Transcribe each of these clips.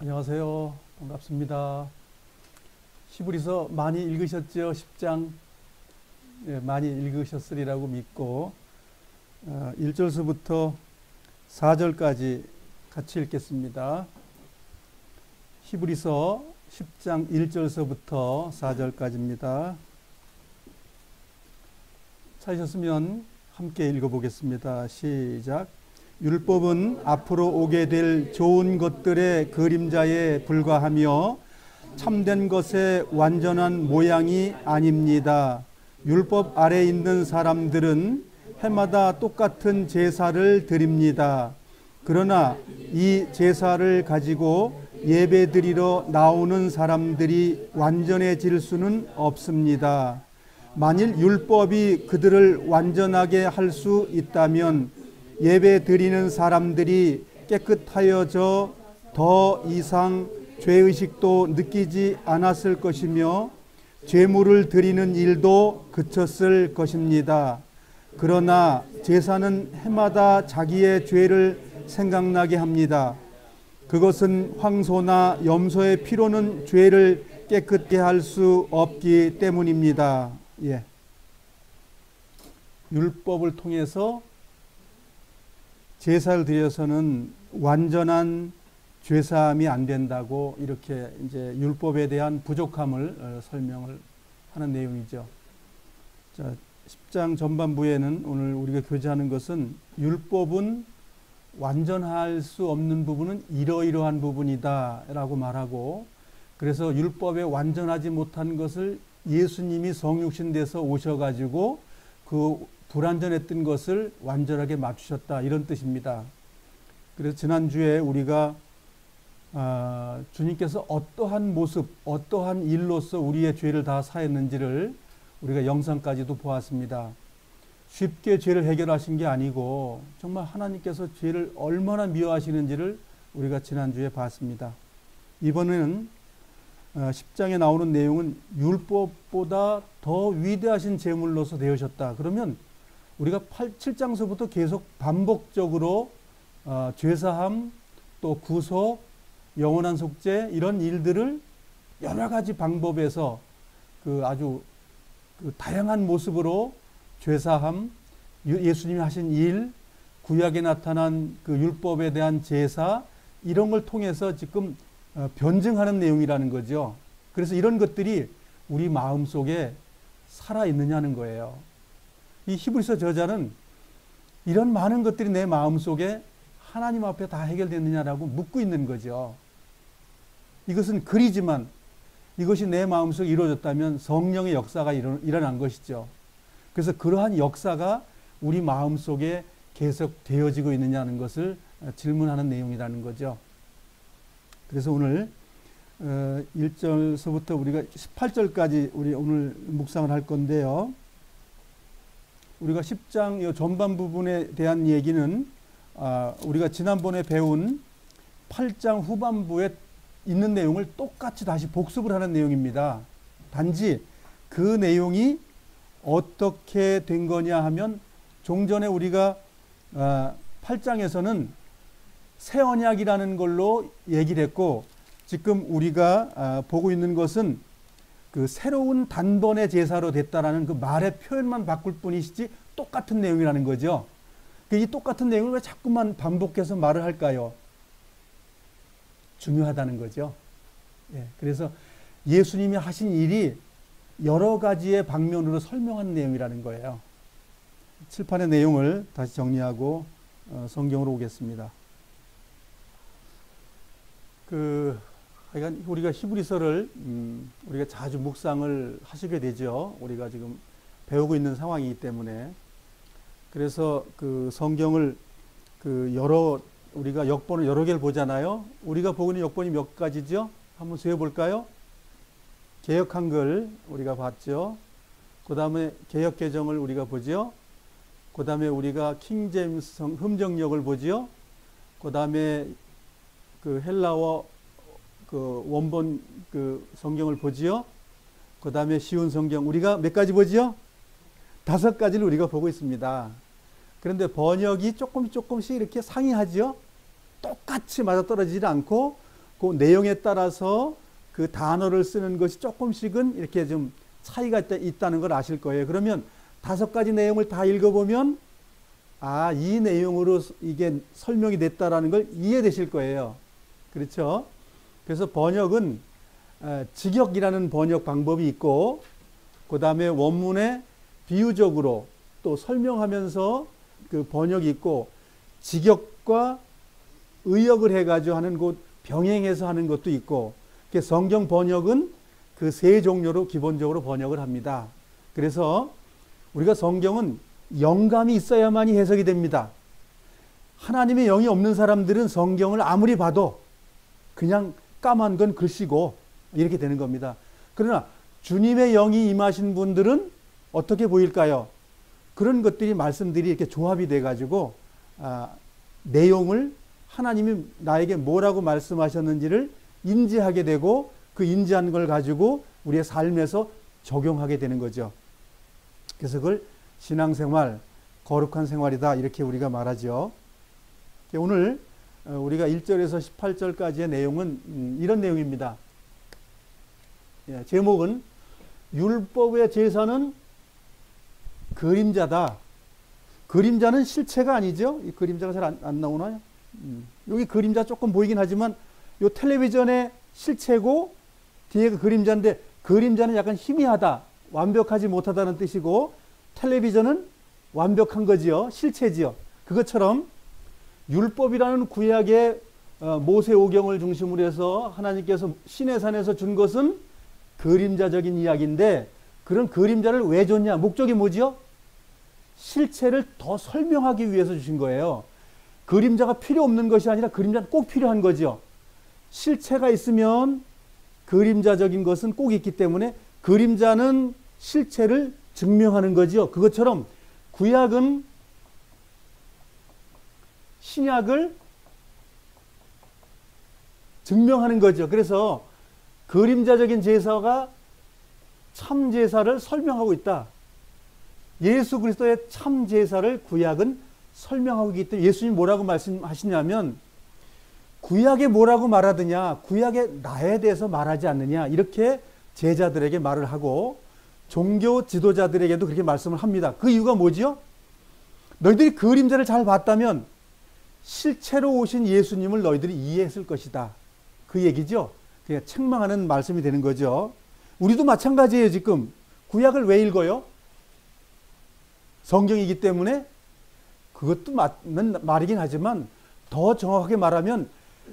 안녕하세요. 반갑습니다. 히브리서 많이 읽으셨죠? 10장 많이 읽으셨으리라고 믿고 1절서부터 4절까지 같이 읽겠습니다. 히브리서 10장 1절서부터 4절까지입니다. 찾으셨으면 함께 읽어보겠습니다. 시작. 율법은 앞으로 오게 될 좋은 것들의 그림자에 불과하며 참된 것의 완전한 모양이 아닙니다. 율법 아래 있는 사람들은 해마다 똑같은 제사를 드립니다. 그러나 이 제사를 가지고 예배드리러 나오는 사람들이 완전해질 수는 없습니다. 만일 율법이 그들을 완전하게 할 수 있다면 예배 드리는 사람들이 깨끗하여져 더 이상 죄의식도 느끼지 않았을 것이며 제물을 드리는 일도 그쳤을 것입니다. 그러나 제사는 해마다 자기의 죄를 생각나게 합니다. 그것은 황소나 염소의 피로는 죄를 깨끗게 할 수 없기 때문입니다. 율법을 통해서 제사를 드려서는 완전한 죄사함이 안 된다고 이렇게 이제 율법에 대한 부족함을 설명을 하는 내용이죠. 자, 10장 전반부에는 오늘 우리가 교제하는 것은 율법은 완전할 수 없는 부분은 이러이러한 부분이다 라고 말하고, 그래서 율법에 완전하지 못한 것을 예수님이 성육신 돼서 오셔가지고 그 불완전했던 것을 완전하게 맞추셨다, 이런 뜻입니다. 그래서 지난주에 우리가 주님께서 어떠한 모습, 어떠한 일로서 우리의 죄를 다 사했는지를 우리가 영상까지도 보았습니다. 쉽게 죄를 해결하신 게 아니고 정말 하나님께서 죄를 얼마나 미워하시는지를 우리가 지난주에 봤습니다. 이번에는 10장에 나오는 내용은 율법보다 더 위대하신 제물로서 되으셨다. 그러면 우리가 7장서부터 계속 반복적으로 죄사함, 또 구속, 영원한 속죄 이런 일들을 여러 가지 방법에서 아주 다양한 모습으로 죄사함, 예수님이 하신 일, 구약에 나타난 그 율법에 대한 제사 이런 걸 통해서 지금 변증하는 내용이라는 거죠. 그래서 이런 것들이 우리 마음속에 살아있느냐는 거예요. 이 히브리서 저자는 이런 많은 것들이 내 마음속에 하나님 앞에 다 해결됐느냐라고 묻고 있는 거죠. 이것은 글이지만 이것이 내 마음속에 이루어졌다면 성령의 역사가 일어난 것이죠. 그래서 그러한 역사가 우리 마음속에 계속 되어지고 있느냐는 것을 질문하는 내용이라는 거죠. 그래서 오늘 1절서부터 우리가 18절까지 우리 오늘 묵상을 할 건데요. 우리가 10장 전반 부분에 대한 얘기는 우리가 지난번에 배운 8장 후반부에 있는 내용을 똑같이 다시 복습을 하는 내용입니다. 단지 그 내용이 어떻게 된 거냐 하면 종전에 우리가 8장에서는 새 언약이라는 걸로 얘기를 했고, 지금 우리가 보고 있는 것은 그 새로운 단번의 제사로 됐다라는 그 말의 표현만 바꿀 뿐이시지 똑같은 내용이라는 거죠. 이 똑같은 내용을 왜 자꾸만 반복해서 말을 할까요? 중요하다는 거죠. 그래서 예수님이 하신 일이 여러 가지의 방면으로 설명하는 내용이라는 거예요. 칠판의 내용을 다시 정리하고 성경으로 오겠습니다. 하여간 우리가 히브리서를 우리가 자주 묵상을 하시게 되죠. 우리가 지금 배우고 있는 상황이기 때문에. 그래서 그 성경을 우리가 역본을 여러 개를 보잖아요. 우리가 보고 있는 역본이 몇 가지죠? 한번 수해 볼까요? 개역 한글 우리가 봤죠. 그 다음에 개역 개정을 우리가 보죠. 그 다음에 우리가 킹제임스 흠정역을 보죠. 그 다음에 그 헬라어 그 원본 그 성경을 보지요. 그 다음에 쉬운 성경 우리가 몇 가지 보지요? 5가지를 우리가 보고 있습니다. 그런데 번역이 조금씩 이렇게 상이하죠. 똑같이 맞아떨어지지 않고 그 내용에 따라서 그 단어를 쓰는 것이 조금씩은 이렇게 좀 차이가 있다는 걸 아실 거예요. 그러면 5가지 내용을 다 읽어보면 아, 이 내용으로 이게 설명이 됐다라는 걸 이해되실 거예요. 그렇죠? 그래서 번역은 직역이라는 번역 방법이 있고, 그 다음에 원문에 비유적으로 또 설명하면서 그 번역이 있고, 직역과 의역을 해가지고 하는 것, 병행해서 하는 것도 있고, 성경 번역은 그 3종류로 기본적으로 번역을 합니다. 그래서 우리가 성경은 영감이 있어야만이 해석이 됩니다. 하나님의 영이 없는 사람들은 성경을 아무리 봐도 그냥 까만 건 글씨고 이렇게 되는 겁니다. 그러나 주님의 영이 임하신 분들은 어떻게 보일까요? 그런 것들이 말씀들이 이렇게 조합이 돼가지고 내용을 하나님이 나에게 뭐라고 말씀하셨는지를 인지하게 되고 그 인지한 걸 가지고 우리의 삶에서 적용하게 되는 거죠. 그래서 그걸 신앙생활, 거룩한 생활이다 이렇게 우리가 말하죠. 오늘 우리가 1절에서 18절까지의 내용은 이런 내용입니다. 제목은 율법의 제사는 그림자다. 그림자는 실체가 아니죠. 이 그림자가 잘 안 나오나요? 여기 그림자 조금 보이긴 하지만 요 텔레비전의 실체고 뒤에 그 그림자인데, 그림자는 약간 희미하다, 완벽하지 못하다는 뜻이고, 텔레비전은 완벽한 거지요. 실체지요. 그것처럼 율법이라는 구약의 모세오경을 중심으로 해서 하나님께서 시내산에서 준 것은 그림자적인 이야기인데, 그런 그림자를 왜 줬냐? 목적이 뭐지요? 실체를 더 설명하기 위해서 주신 거예요. 그림자가 필요 없는 것이 아니라 그림자는 꼭 필요한 거죠. 실체가 있으면 그림자적인 것은 꼭 있기 때문에 그림자는 실체를 증명하는 거죠. 그것처럼 구약은 신약을 증명하는 거죠. 그래서 그림자적인 제사가 참 제사를 설명하고 있다. 예수 그리스도의 참 제사를 구약은 설명하고 있기 때문에 예수님이 뭐라고 말씀하시냐면, 구약에 뭐라고 말하느냐, 구약에 나에 대해서 말하지 않느냐, 이렇게 제자들에게 말을 하고 종교 지도자들에게도 그렇게 말씀을 합니다. 그 이유가 뭐지요? 너희들이 그림자를 잘 봤다면 실체로 오신 예수님을 너희들이 이해했을 것이다. 그 얘기죠. 그냥 책망하는 말씀이 되는 거죠. 우리도 마찬가지예요. 지금 구약을 왜 읽어요? 성경이기 때문에. 그것도 맞는 말이긴 하지만 더 정확하게 말하면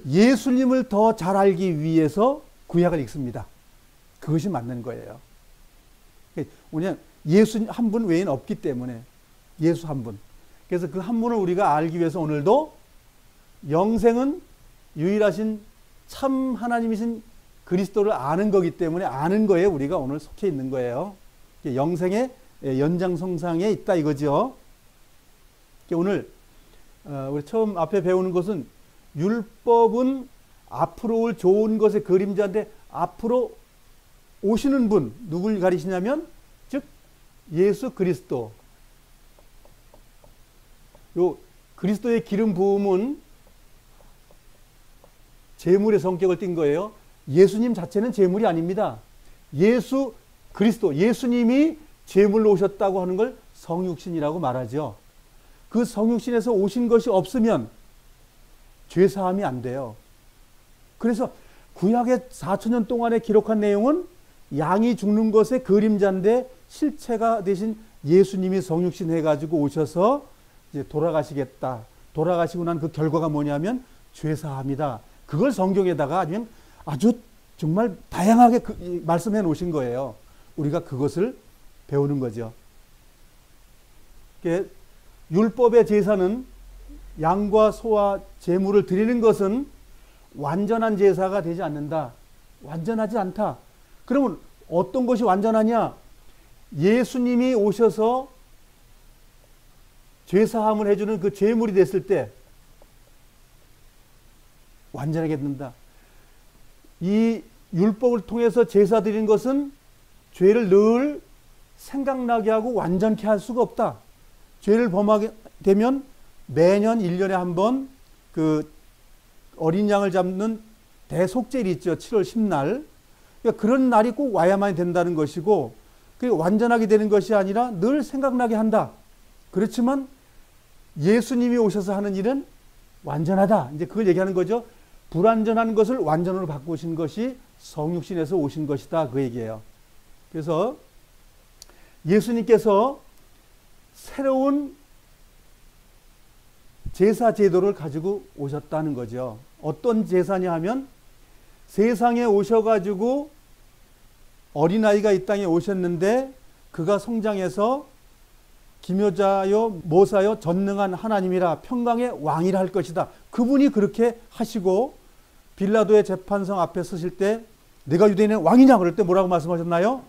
예수님을 더 잘 알기 위해서 구약을 읽습니다. 그것이 맞는 거예요. 그냥 예수 한 분 외에는 없기 때문에, 예수 한 분. 그래서 그 한 분을 우리가 알기 위해서 오늘도 영생은 유일하신 참 하나님이신 그리스도를 아는 거기 때문에 아는 거에 우리가 오늘 속해 있는 거예요. 영생의 연장선상에 있다 이거죠. 오늘 우리 처음 앞에 배우는 것은 율법은 앞으로 올 좋은 것의 그림자인데, 앞으로 오시는 분 누굴 가리시냐면 즉 예수 그리스도. 요 그리스도의 기름 부음은 제물의 성격을 띈 거예요. 예수님 자체는 제물이 아닙니다. 예수 그리스도, 예수님이 제물로 오셨다고 하는 걸 성육신이라고 말하죠. 그 성육신에서 오신 것이 없으면 죄사함이 안 돼요. 그래서 구약의 4,000년 동안에 기록한 내용은 양이 죽는 것의 그림자인데, 실체가 되신 예수님이 성육신 해가지고 오셔서 이제 돌아가시겠다. 돌아가시고 난 그 결과가 뭐냐면 죄사함이다. 그걸 성경에다가 아주 정말 다양하게 말씀해 놓으신 거예요. 우리가 그것을 배우는 거죠. 율법의 제사는 양과 소와 제물을 드리는 것은 완전한 제사가 되지 않는다. 완전하지 않다. 그러면 어떤 것이 완전하냐? 예수님이 오셔서 죄사함을 해주는 그 제물이 됐을 때 완전하게 된다. 이 율법을 통해서 제사 드리는 것은 죄를 늘 생각나게 하고 완전케 할 수가 없다. 죄를 범하게 되면 매년 1년에 한 번 그 어린 양을 잡는 대속절이 있죠. 7월 10날. 그러니까 그런 날이 꼭 와야만 된다는 것이고, 그게 완전하게 되는 것이 아니라 늘 생각나게 한다. 그렇지만 예수님이 오셔서 하는 일은 완전하다. 이제 그걸 얘기하는 거죠. 불완전한 것을 완전으로 바꾸신 것이 성육신에서 오신 것이다. 그 얘기예요. 그래서 예수님께서 새로운 제사 제도를 가지고 오셨다는 거죠. 어떤 제사냐 하면 세상에 오셔가지고 어린아이가 이 땅에 오셨는데 그가 성장해서 기묘자요 모사요 전능한 하나님이라 평강의 왕이라 할 것이다. 그분이 그렇게 하시고 빌라도의 재판성 앞에 서실 때 내가 유대인의 왕이냐 그럴 때 뭐라고 말씀하셨나요?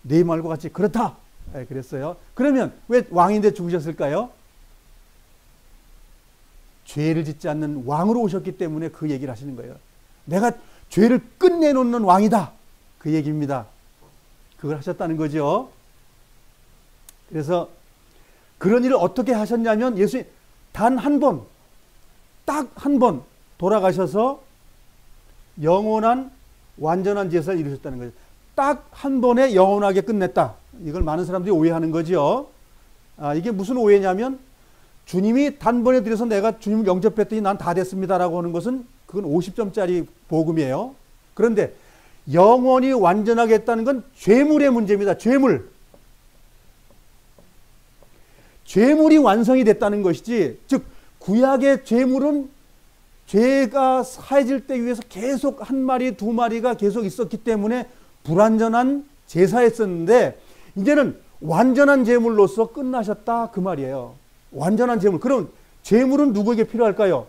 네 말과 같이 그렇다. 네, 그랬어요. 그러면 왜 왕인데 죽으셨을까요? 죄를 짓지 않는 왕으로 오셨기 때문에 그 얘기를 하시는 거예요. 내가 죄를 끝내놓는 왕이다. 그 얘기입니다. 그걸 하셨다는 거죠. 그래서 그런 일을 어떻게 하셨냐면 예수님 단 한 번, 딱 한 번 돌아가셔서 영원한 완전한 제사를 이루셨다는 거죠. 딱 한 번에 영원하게 끝냈다. 이걸 많은 사람들이 오해하는 거죠. 이게 무슨 오해냐면 주님이 단번에 들여서 내가 주님을 영접했더니 난 다 됐습니다라고 하는 것은 그건 50점짜리 복음이에요. 그런데 영원히 완전하게 했다는 건 죄물의 문제입니다. 죄물. 죄물이 완성이 됐다는 것이지, 즉 구약의 죄물은 죄가 사해질 때 위해서 계속 한 마리 두 마리가 계속 있었기 때문에 불완전한 제사였었는데 이제는 완전한 제물로서 끝나셨다 그 말이에요. 완전한 제물. 그럼 제물은 누구에게 필요할까요?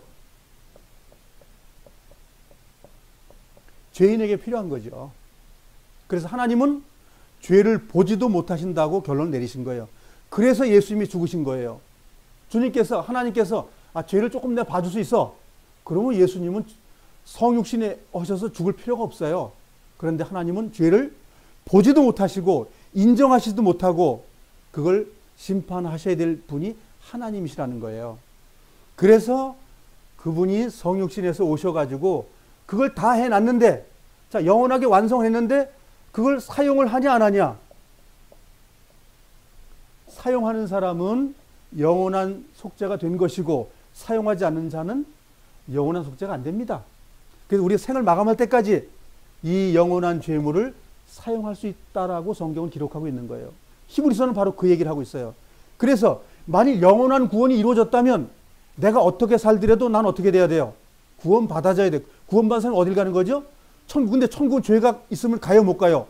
죄인에게 필요한 거죠. 그래서 하나님은 죄를 보지도 못하신다고 결론을 내리신 거예요. 그래서 예수님이 죽으신 거예요. 주님께서, 하나님께서 죄를 조금 내가 봐줄 수 있어. 그러면 예수님은 성육신에 오셔서 죽을 필요가 없어요. 그런데 하나님은 죄를 보지도 못하시고 인정하시지도 못하고 그걸 심판하셔야 될 분이 하나님이시라는 거예요. 그래서 그분이 성육신에서 오셔가지고 그걸 다 해놨는데, 자, 영원하게 완성했는데 그걸 사용을 하냐 안 하냐? 사용하는 사람은 영원한 속죄가 된 것이고 사용하지 않는 자는 영원한 속죄가 안 됩니다. 그래서 우리가 생을 마감할 때까지 이 영원한 죄물을 사용할 수 있다라고 성경은 기록하고 있는 거예요. 히브리서는 바로 그 얘기를 하고 있어요. 그래서 만일 영원한 구원이 이루어졌다면 내가 어떻게 살더라도 난 어떻게 돼야 돼요? 구원 받아줘야 돼. 구원 받은 사람은 어딜 가는 거죠? 천국. 근데 천국은 죄가 있으면 가요, 못 가요?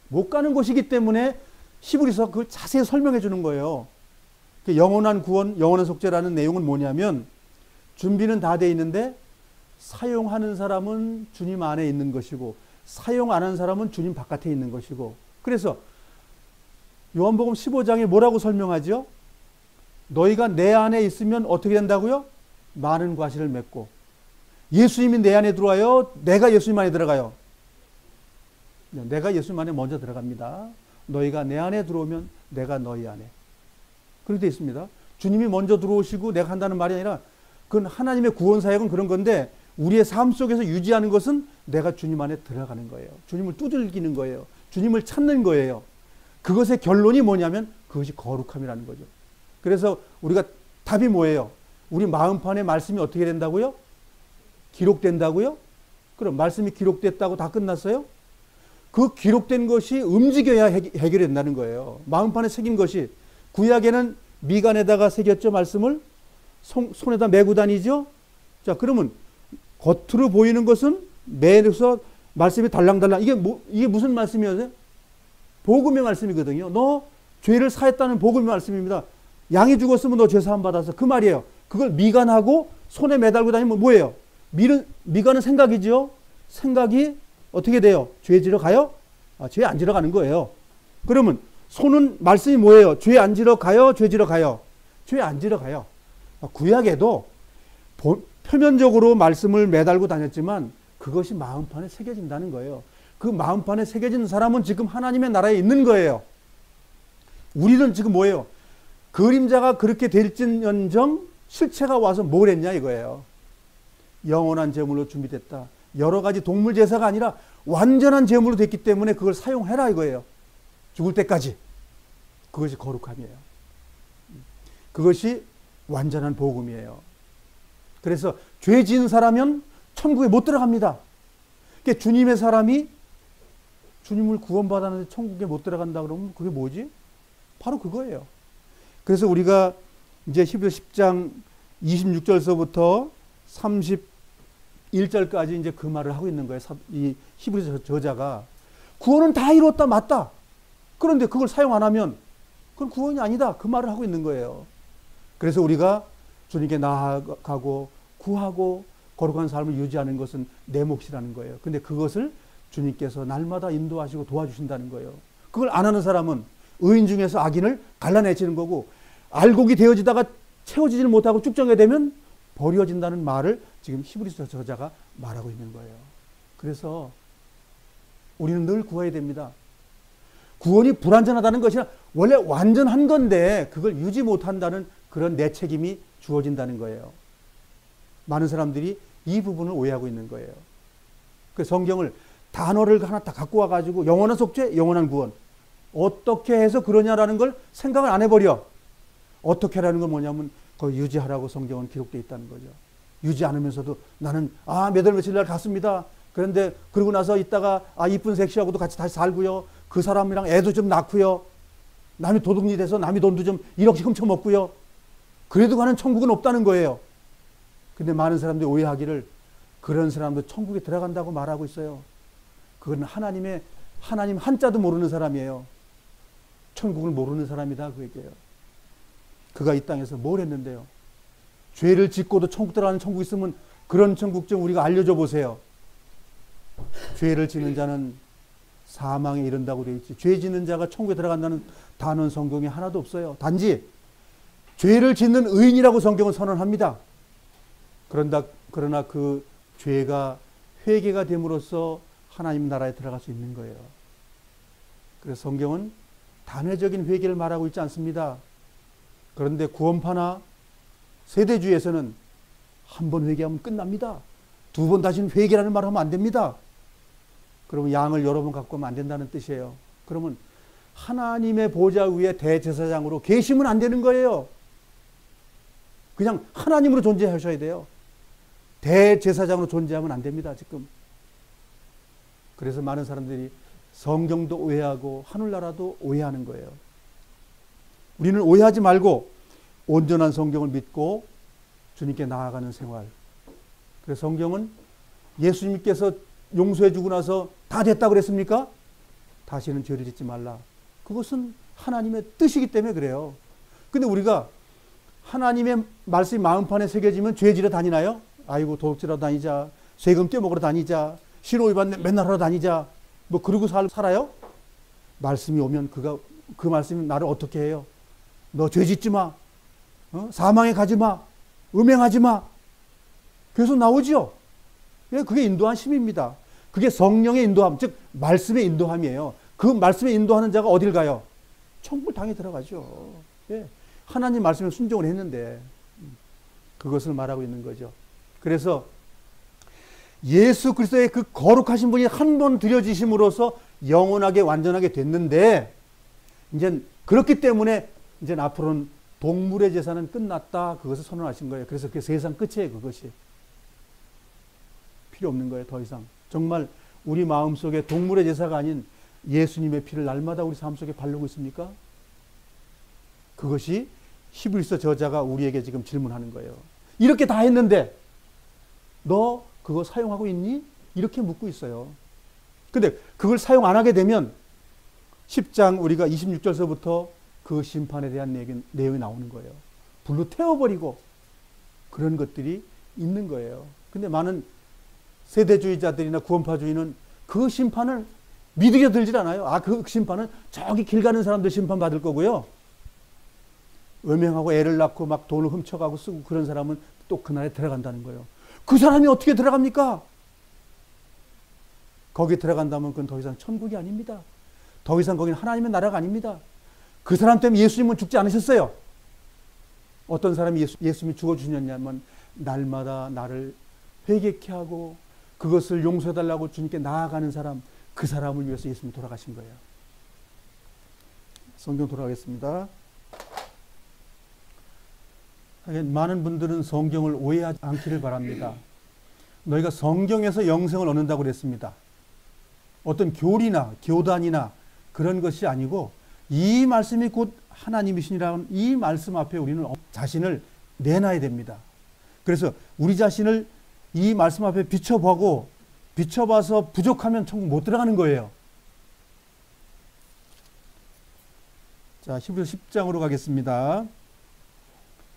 못 가는 곳이기 때문에 히브리서 그걸 자세히 설명해 주는 거예요. 그 영원한 구원, 영원한 속죄라는 내용은 뭐냐면 준비는 다 돼 있는데 사용하는 사람은 주님 안에 있는 것이고 사용 안 하는 사람은 주님 바깥에 있는 것이고, 그래서 요한복음 15장에 뭐라고 설명하죠? 너희가 내 안에 있으면 어떻게 된다고요? 많은 과실을 맺고. 예수님이 내 안에 들어와요? 내가 예수님 안에 들어가요? 내가 예수님 안에 먼저 들어갑니다. 너희가 내 안에 들어오면 내가 너희 안에. 그렇게 되어 있습니다. 주님이 먼저 들어오시고 내가 한다는 말이 아니라 그건 하나님의 구원 사역은 그런 건데 우리의 삶 속에서 유지하는 것은 내가 주님 안에 들어가는 거예요. 주님을 두들기는 거예요. 주님을 찾는 거예요. 그것의 결론이 뭐냐면 그것이 거룩함이라는 거죠. 그래서 우리가 답이 뭐예요? 우리 마음판에 말씀이 어떻게 된다고요? 기록된다고요? 그럼 말씀이 기록됐다고 다 끝났어요? 그 기록된 것이 움직여야 해결된다는 거예요. 마음판에 새긴 것이, 구약에는 미간에다가 새겼죠, 말씀을? 손에다 메고 다니죠? 자, 그러면 겉으로 보이는 것은 매에서 말씀이 달랑달랑. 이게 무슨 말씀이었어요? 복음의 말씀이거든요. 너 죄를 사했다는 복음의 말씀입니다. 양이 죽었으면 너 죄 사함 받아서, 그 말이에요. 그걸 미간하고 손에 매달고 다니면 뭐예요? 미간은 생각이죠. 생각이 어떻게 돼요? 죄 지러 가요? 죄 안 지러 가는 거예요. 그러면 손은 말씀이 뭐예요? 죄 안 지러 가요? 죄 지러 가요? 죄 안 지러 가요. 구약에도 표면적으로 말씀을 매달고 다녔지만 그것이 마음판에 새겨진다는 거예요. 그 마음판에 새겨진 사람은 지금 하나님의 나라에 있는 거예요. 우리는 지금 뭐예요? 그림자가 그렇게 될진언정 실체가 와서 뭘 했냐 이거예요. 영원한 제물로 준비됐다. 여러 가지 동물 제사가 아니라 완전한 제물로 됐기 때문에 그걸 사용해라 이거예요. 죽을 때까지. 그것이 거룩함이에요. 그것이 완전한 복음이에요. 그래서 죄 지은 사람은 천국에 못 들어갑니다. 그러니까 주님의 사람이 주님을 구원받았는데 천국에 못 들어간다 그러면 그게 뭐지? 바로 그거예요. 그래서 우리가 이제 히브리서 10장 26절서부터 31절까지 이제 그 말을 하고 있는 거예요. 이 히브리서 저자가 구원은 다 이뤘다 맞다. 그런데 그걸 사용 안 하면 그건 구원이 아니다. 그 말을 하고 있는 거예요. 그래서 우리가 주님께 나아가고 구하고 거룩한 삶을 유지하는 것은 내 몫이라는 거예요. 근데 그것을 주님께서 날마다 인도하시고 도와주신다는 거예요. 그걸 안 하는 사람은 의인 중에서 악인을 갈라내치는 거고, 알곡이 되어지다가 채워지질 못하고 쭉정해 되면 버려진다는 말을 지금 히브리서 저자가 말하고 있는 거예요. 그래서 우리는 늘 구해야 됩니다. 구원이 불완전하다는 것이 원래 완전한 건데 그걸 유지 못한다는 그런 내 책임이 주어진다는 거예요. 많은 사람들이 이 부분을 오해하고 있는 거예요. 그 성경을 단어를 하나 다 갖고 와가지고 영원한 속죄, 영원한 구원. 어떻게 해서 그러냐라는 걸 생각을 안 해버려. 어떻게 하라는 건 뭐냐면 그걸 유지하라고 성경은 기록되어 있다는 거죠. 유지 않으면서도 나는 몇 월 며칠 날 갔습니다. 그런데 그러고 나서 있다가 이쁜 섹시하고도 같이 다시 살고요. 그 사람이랑 애도 좀 낳고요. 남이 도둑이 돼서 남이 돈도 좀 1억씩 훔쳐먹고요. 그래도 가는 천국은 없다는 거예요. 근데 많은 사람들이 오해하기를 그런 사람도 천국에 들어간다고 말하고 있어요. 그건 하나님 한자도 모르는 사람이에요. 천국을 모르는 사람이다 그 얘기예요. 그가 이 땅에서 뭘 했는데요? 죄를 짓고도 천국 들어가는 천국 있으면 그런 천국 좀 우리가 알려줘 보세요. 죄를 짓는 자는 사망에 이른다고 되어 있지. 죄 짓는 자가 천국에 들어간다는 단어는 성경에 하나도 없어요. 단지 죄를 짓는 의인이라고 성경은 선언합니다. 그러나 그 죄가 회개가 됨으로써 하나님 나라에 들어갈 수 있는 거예요. 그래서 성경은 단회적인 회개를 말하고 있지 않습니다. 그런데 구원파나 세대주의에서는 한 번 회개하면 끝납니다. 두 번 다시는 회개라는 말을 하면 안 됩니다. 그러면 양을 여러 번 갖고 오면 안 된다는 뜻이에요. 그러면 하나님의 보좌 위에 대제사장으로 계시면 안 되는 거예요. 그냥 하나님으로 존재하셔야 돼요. 대제사장으로 존재하면 안 됩니다, 지금. 그래서 많은 사람들이 성경도 오해하고 하늘나라도 오해하는 거예요. 우리는 오해하지 말고 온전한 성경을 믿고 주님께 나아가는 생활. 그래서 성경은 예수님께서 용서해 주고 나서 다 됐다고 그랬습니까? 다시는 죄를 짓지 말라. 그것은 하나님의 뜻이기 때문에 그래요. 근데 우리가 하나님의 말씀이 마음판에 새겨지면 죄 지러 다니나요? 아이고 도둑질하러 다니자, 세금 떼먹으러 다니자, 신호위반 맨날 하러 다니자, 뭐 그러고 살아요? 말씀이 오면 그 말씀이 나를 어떻게 해요? 너 죄 짓지 마, 사망에 가지 마, 음행하지 마. 계속 나오죠. 그게 인도한 심입니다. 그게 성령의 인도함, 즉 말씀의 인도함이에요. 그 말씀에 인도하는 자가 어딜 가요? 천국을 당에 들어가죠. 예. 하나님 말씀에 순종을 했는데 그것을 말하고 있는 거죠. 그래서 예수 그리스도의 그 거룩하신 분이 한 번 드려지심으로써 영원하게 완전하게 됐는데, 이제 그렇기 때문에 이제 앞으로는 동물의 제사는 끝났다, 그것을 선언하신 거예요. 그래서 그게 세상 끝이에요. 그것이 필요 없는 거예요. 더 이상 정말 우리 마음속에 동물의 제사가 아닌 예수님의 피를 날마다 우리 삶 속에 바르고 있습니까? 그것이 히브리서 저자가 우리에게 지금 질문하는 거예요. 이렇게 다 했는데 너 그거 사용하고 있니? 이렇게 묻고 있어요. 근데 그걸 사용 안 하게 되면 10장 우리가 26절서부터 그 심판에 대한 내용이 나오는 거예요. 불로 태워버리고 그런 것들이 있는 거예요. 근데 많은 세대주의자들이나 구원파주의는 그 심판을 믿으게 들질 않아요. 그 심판은 저기 길 가는 사람들 심판받을 거고요. 음행하고 애를 낳고 막 돈을 훔쳐가고 쓰고 그런 사람은 또 그날에 들어간다는 거예요. 그 사람이 어떻게 들어갑니까? 거기 들어간다면 그건 더 이상 천국이 아닙니다. 더 이상 거기는 하나님의 나라가 아닙니다. 그 사람 때문에 예수님은 죽지 않으셨어요. 어떤 사람이 예수님이 죽어주셨냐면 날마다 나를 회개케 하고 그것을 용서해달라고 주님께 나아가는 사람, 그 사람을 위해서 예수님이 돌아가신 거예요. 성경 돌아가겠습니다. 많은 분들은 성경을 오해하지 않기를 바랍니다. 너희가 성경에서 영생을 얻는다고 그랬습니다. 어떤 교리나 교단이나 그런 것이 아니고 이 말씀이 곧 하나님이시니라는 이 말씀 앞에 우리는 자신을 내놔야 됩니다. 그래서 우리 자신을 이 말씀 앞에 비춰봐서 부족하면 천국 못 들어가는 거예요. 자, 히브리서 10장으로 가겠습니다.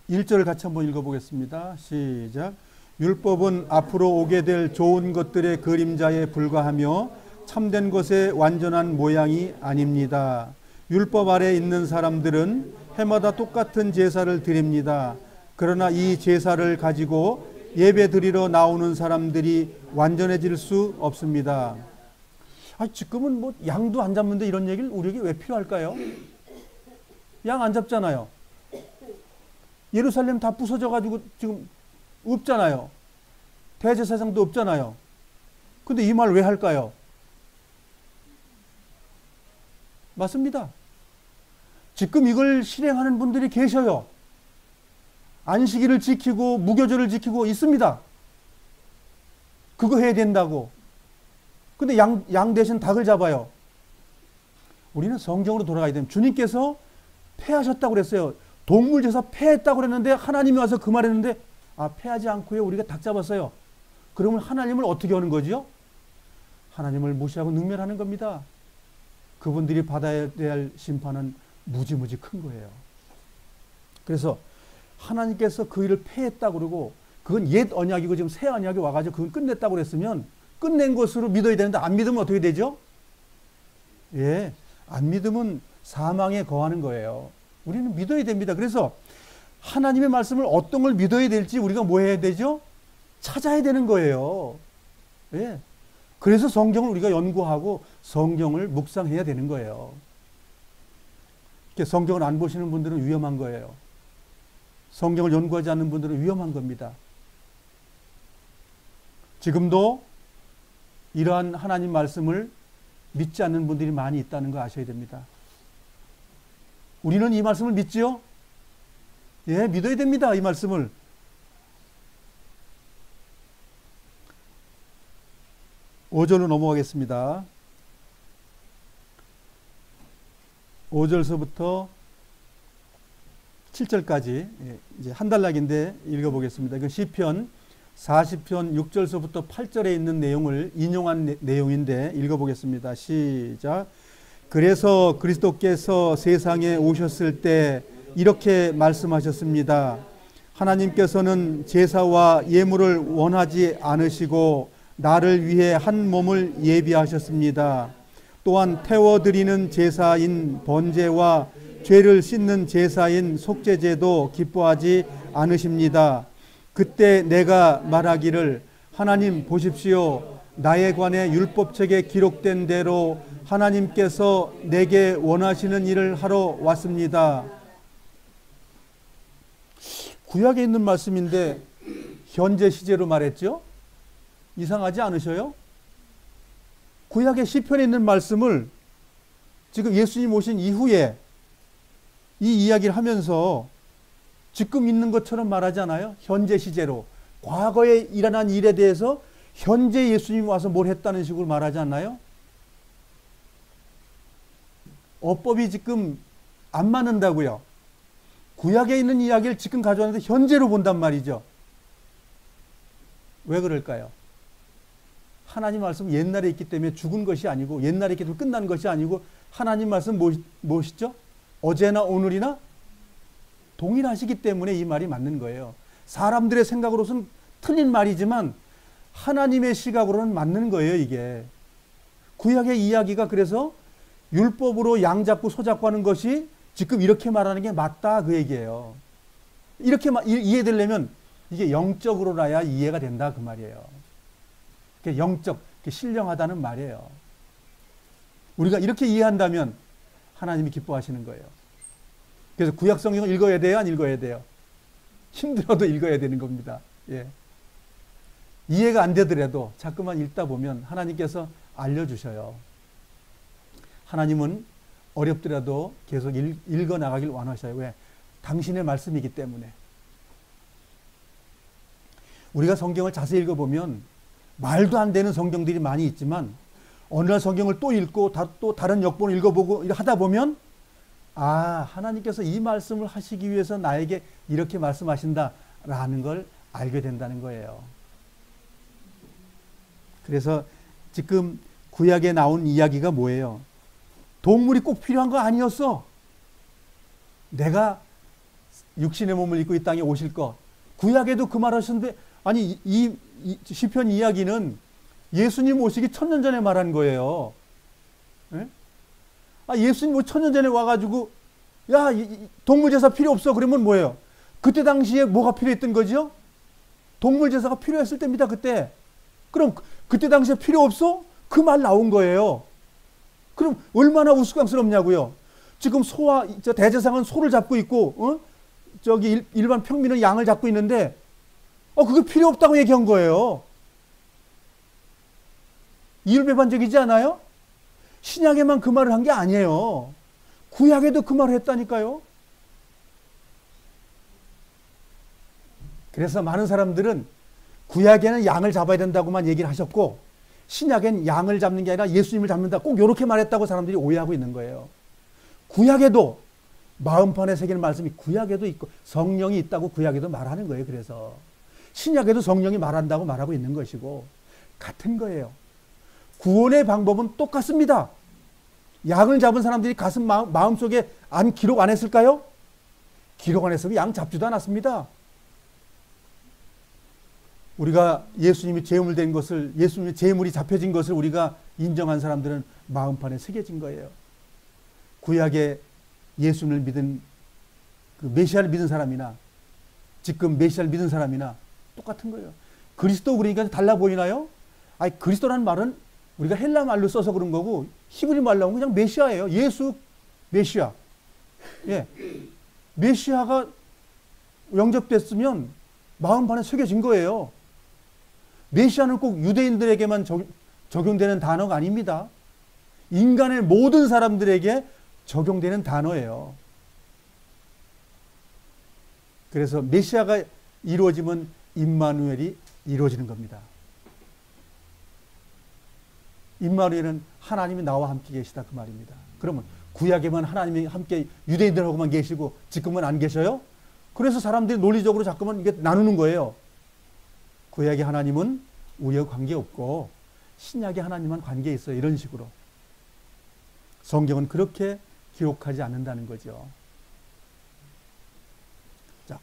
1절을 같이 한번 읽어보겠습니다. 시작. 율법은 앞으로 오게 될 좋은 것들의 그림자에 불과하며 참된 것의 완전한 모양이 아닙니다. 율법 아래 있는 사람들은 해마다 똑같은 제사를 드립니다. 그러나 이 제사를 가지고 예배 드리러 나오는 사람들이 완전해질 수 없습니다. 지금은 뭐 양도 안 잡는데 이런 얘기를 우리에게 왜 필요할까요? 양 안 잡잖아요. 예루살렘 다 부서져가지고 지금 없잖아요. 대제사장도 없잖아요. 근데 이 말 왜 할까요? 맞습니다. 지금 이걸 실행하는 분들이 계셔요. 안식일을 지키고 무교절을 지키고 있습니다. 그거 해야 된다고. 근데 양 대신 닭을 잡아요. 우리는 성경으로 돌아가야 됩니다. 주님께서 폐하셨다고 그랬어요. 동물 제사 폐했다고 그랬는데 하나님이 와서 그 말했는데 폐하지 않고요. 우리가 닭 잡았어요. 그러면 하나님을 어떻게 하는 거죠? 하나님을 무시하고 능멸하는 겁니다. 그분들이 받아야 될 심판은 무지무지 큰 거예요. 그래서 하나님께서 그 일을 폐했다고 그러고 그건 옛 언약이고 지금 새 언약이 와가지고 그건 끝냈다고 그랬으면 끝낸 것으로 믿어야 되는데 안 믿으면 어떻게 되죠? 예, 안 믿으면 사망에 거하는 거예요. 우리는 믿어야 됩니다. 그래서 하나님의 말씀을 어떤 걸 믿어야 될지 우리가 뭐 해야 되죠? 찾아야 되는 거예요. 예. 그래서 성경을 우리가 연구하고 성경을 묵상해야 되는 거예요. 성경을 안 보시는 분들은 위험한 거예요. 성경을 연구하지 않는 분들은 위험한 겁니다. 지금도 이러한 하나님 말씀을 믿지 않는 분들이 많이 있다는 거 아셔야 됩니다. 우리는 이 말씀을 믿지요? 예, 믿어야 됩니다. 이 말씀을. 5절로 넘어가겠습니다. 5절서부터 7절까지 이제 한 단락인데 읽어보겠습니다. 이건 시편 40편 6절서부터 8절에 있는 내용을 인용한 내용인데 읽어보겠습니다. 시작. 그래서 그리스도께서 세상에 오셨을 때 이렇게 말씀하셨습니다. 하나님께서는 제사와 예물을 원하지 않으시고 나를 위해 한 몸을 예비하셨습니다. 또한 태워드리는 제사인 번제와 죄를 씻는 제사인 속죄제도 기뻐하지 않으십니다. 그때 내가 말하기를 하나님 보십시오. 나에 관해 율법책에 기록된 대로 하나님께서 내게 원하시는 일을 하러 왔습니다. 구약에 있는 말씀인데 현재 시제로 말했죠? 이상하지 않으셔요? 구약의 시편에 있는 말씀을 지금 예수님 오신 이후에 이 이야기를 하면서 지금 있는 것처럼 말하지 않아요? 현재 시제로. 과거에 일어난 일에 대해서 현재 예수님이 와서 뭘 했다는 식으로 말하지 않나요? 어법이 지금 안 맞는다고요. 구약에 있는 이야기를 지금 가져왔는데 현재로 본단 말이죠. 왜 그럴까요? 하나님 말씀 옛날에 있기 때문에 죽은 것이 아니고 옛날에 있기 때문에 끝난 것이 아니고 하나님 말씀 무엇이죠? 어제나 오늘이나 동일하시기 때문에 이 말이 맞는 거예요. 사람들의 생각으로서는 틀린 말이지만 하나님의 시각으로는 맞는 거예요, 이게. 구약의 이야기가 그래서 율법으로 양 잡고 소 잡고 하는 것이 지금 이렇게 말하는 게 맞다 그 얘기예요. 이렇게 이해되려면 이게 영적으로라야 이해가 된다 그 말이에요. 영적, 신령하다는 말이에요. 우리가 이렇게 이해한다면 하나님이 기뻐하시는 거예요. 그래서 구약 성경을 읽어야 돼요, 안 읽어야 돼요? 힘들어도 읽어야 되는 겁니다. 예. 이해가 안 되더라도 자꾸만 읽다 보면 하나님께서 알려주셔요. 하나님은 어렵더라도 계속 읽어나가길 원하셔요. 왜? 당신의 말씀이기 때문에. 우리가 성경을 자세히 읽어보면 말도 안 되는 성경들이 많이 있지만 어느 날 성경을 또 읽고 또 다른 역본을 읽어보고 하다 보면 하나님께서 이 말씀을 하시기 위해서 나에게 이렇게 말씀하신다라는 걸 알게 된다는 거예요. 그래서 지금 구약에 나온 이야기가 뭐예요? 동물이 꼭 필요한 거 아니었어. 내가 육신의 몸을 입고 이 땅에 오실 거. 구약에도 그 말 하셨는데, 아니, 이 시편 이야기는 예수님 오시기 1000년 전에 말한 거예요. 예? 예수님 1000년 전에 와가지고, 야, 동물 제사 필요 없어. 그러면 뭐예요? 그때 당시에 뭐가 필요했던 거죠? 동물 제사가 필요했을 때입니다, 그때. 그럼 그때 당시에 필요 없어? 그 말 나온 거예요. 그럼 얼마나 우스꽝스럽냐고요. 지금 대제사장은 소를 잡고 있고, 저기 일반 평민은 양을 잡고 있는데, 그게 필요 없다고 얘기한 거예요. 이율배반적이지 않아요? 신약에만 그 말을 한 게 아니에요. 구약에도 그 말을 했다니까요. 그래서 많은 사람들은 구약에는 양을 잡아야 된다고만 얘기를 하셨고 신약엔 양을 잡는 게 아니라 예수님을 잡는다. 꼭 이렇게 말했다고 사람들이 오해하고 있는 거예요. 구약에도 마음판에 새기는 말씀이 구약에도 있고 성령이 있다고 구약에도 말하는 거예요. 그래서 신약에도 성령이 말한다고 말하고 있는 것이고 같은 거예요. 구원의 방법은 똑같습니다. 양을 잡은 사람들이 가슴 마음속에 기록 안 했을까요? 기록 안 했으면 양 잡지도 않았습니다. 우리가 예수님이 제물된 것을, 예수님의 제물이 잡혀진 것을 우리가 인정한 사람들은 마음판에 새겨진 거예요. 구약에 예수님을 믿은 그 메시아를 믿은 사람이나 지금 메시아를 믿은 사람이나 똑같은 거예요. 그리스도 그러니까 달라 보이나요? 그리스도라는 말은 우리가 헬라 말로 써서 그런 거고 히브리 말로 하면 그냥 메시아예요. 예수 메시아. 예. 메시아가 영접됐으면 마음판에 새겨진 거예요. 메시아는 꼭 유대인들에게만 적용되는 단어가 아닙니다. 인간의 모든 사람들에게 적용되는 단어예요. 그래서 메시아가 이루어지면 임마누엘이 이루어지는 겁니다. 임마누엘은 하나님이 나와 함께 계시다 그 말입니다. 그러면 구약에만 하나님이 함께 유대인들하고만 계시고 지금은 안 계셔요? 그래서 사람들이 논리적으로 자꾸만 이게 나누는 거예요. 구약의 하나님은 우리와 관계없고 신약의 하나님만 관계 있어요. 이런 식으로. 성경은 그렇게 기록하지 않는다는 거죠. 자,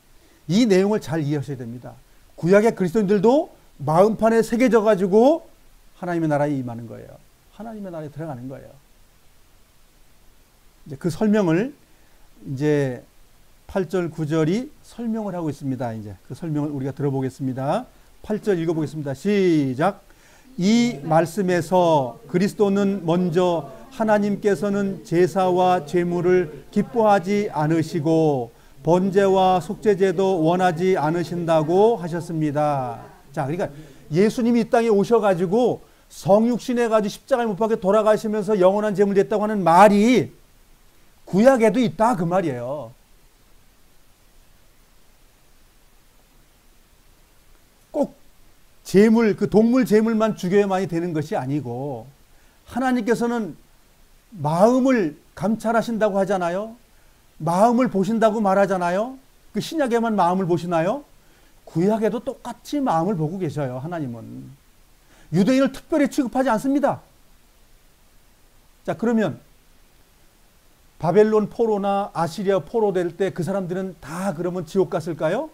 이 내용을 잘 이해하셔야 됩니다. 구약의 그리스도인들도 마음판에 새겨져 가지고 하나님의 나라에 임하는 거예요. 하나님의 나라에 들어가는 거예요. 이제 그 설명을 이제 8절, 9절이 설명을 하고 있습니다. 이제 그 설명을 우리가 들어보겠습니다. 8절 읽어보겠습니다. 시작. 이 말씀에서 그리스도는 먼저 하나님께서는 제사와 제물을 기뻐하지 않으시고 번제와 속죄제도 원하지 않으신다고 하셨습니다. 자, 그러니까 예수님이 이 땅에 오셔가지고 성육신해가지고 십자가에 못 박혀 돌아가시면서 영원한 제물 됐다고 하는 말이 구약에도 있다 그 말이에요. 꼭 제물, 그 동물 제물만 죽여야만이 되는 것이 아니고 하나님께서는 마음을 감찰하신다고 하잖아요. 마음을 보신다고 말하잖아요. 그 신약에만 마음을 보시나요? 구약에도 똑같이 마음을 보고 계셔요. 하나님은. 유대인을 특별히 취급하지 않습니다. 자, 그러면 바벨론 포로나 아시리아 포로 될 때 그 사람들은 다 그러면 지옥 갔을까요?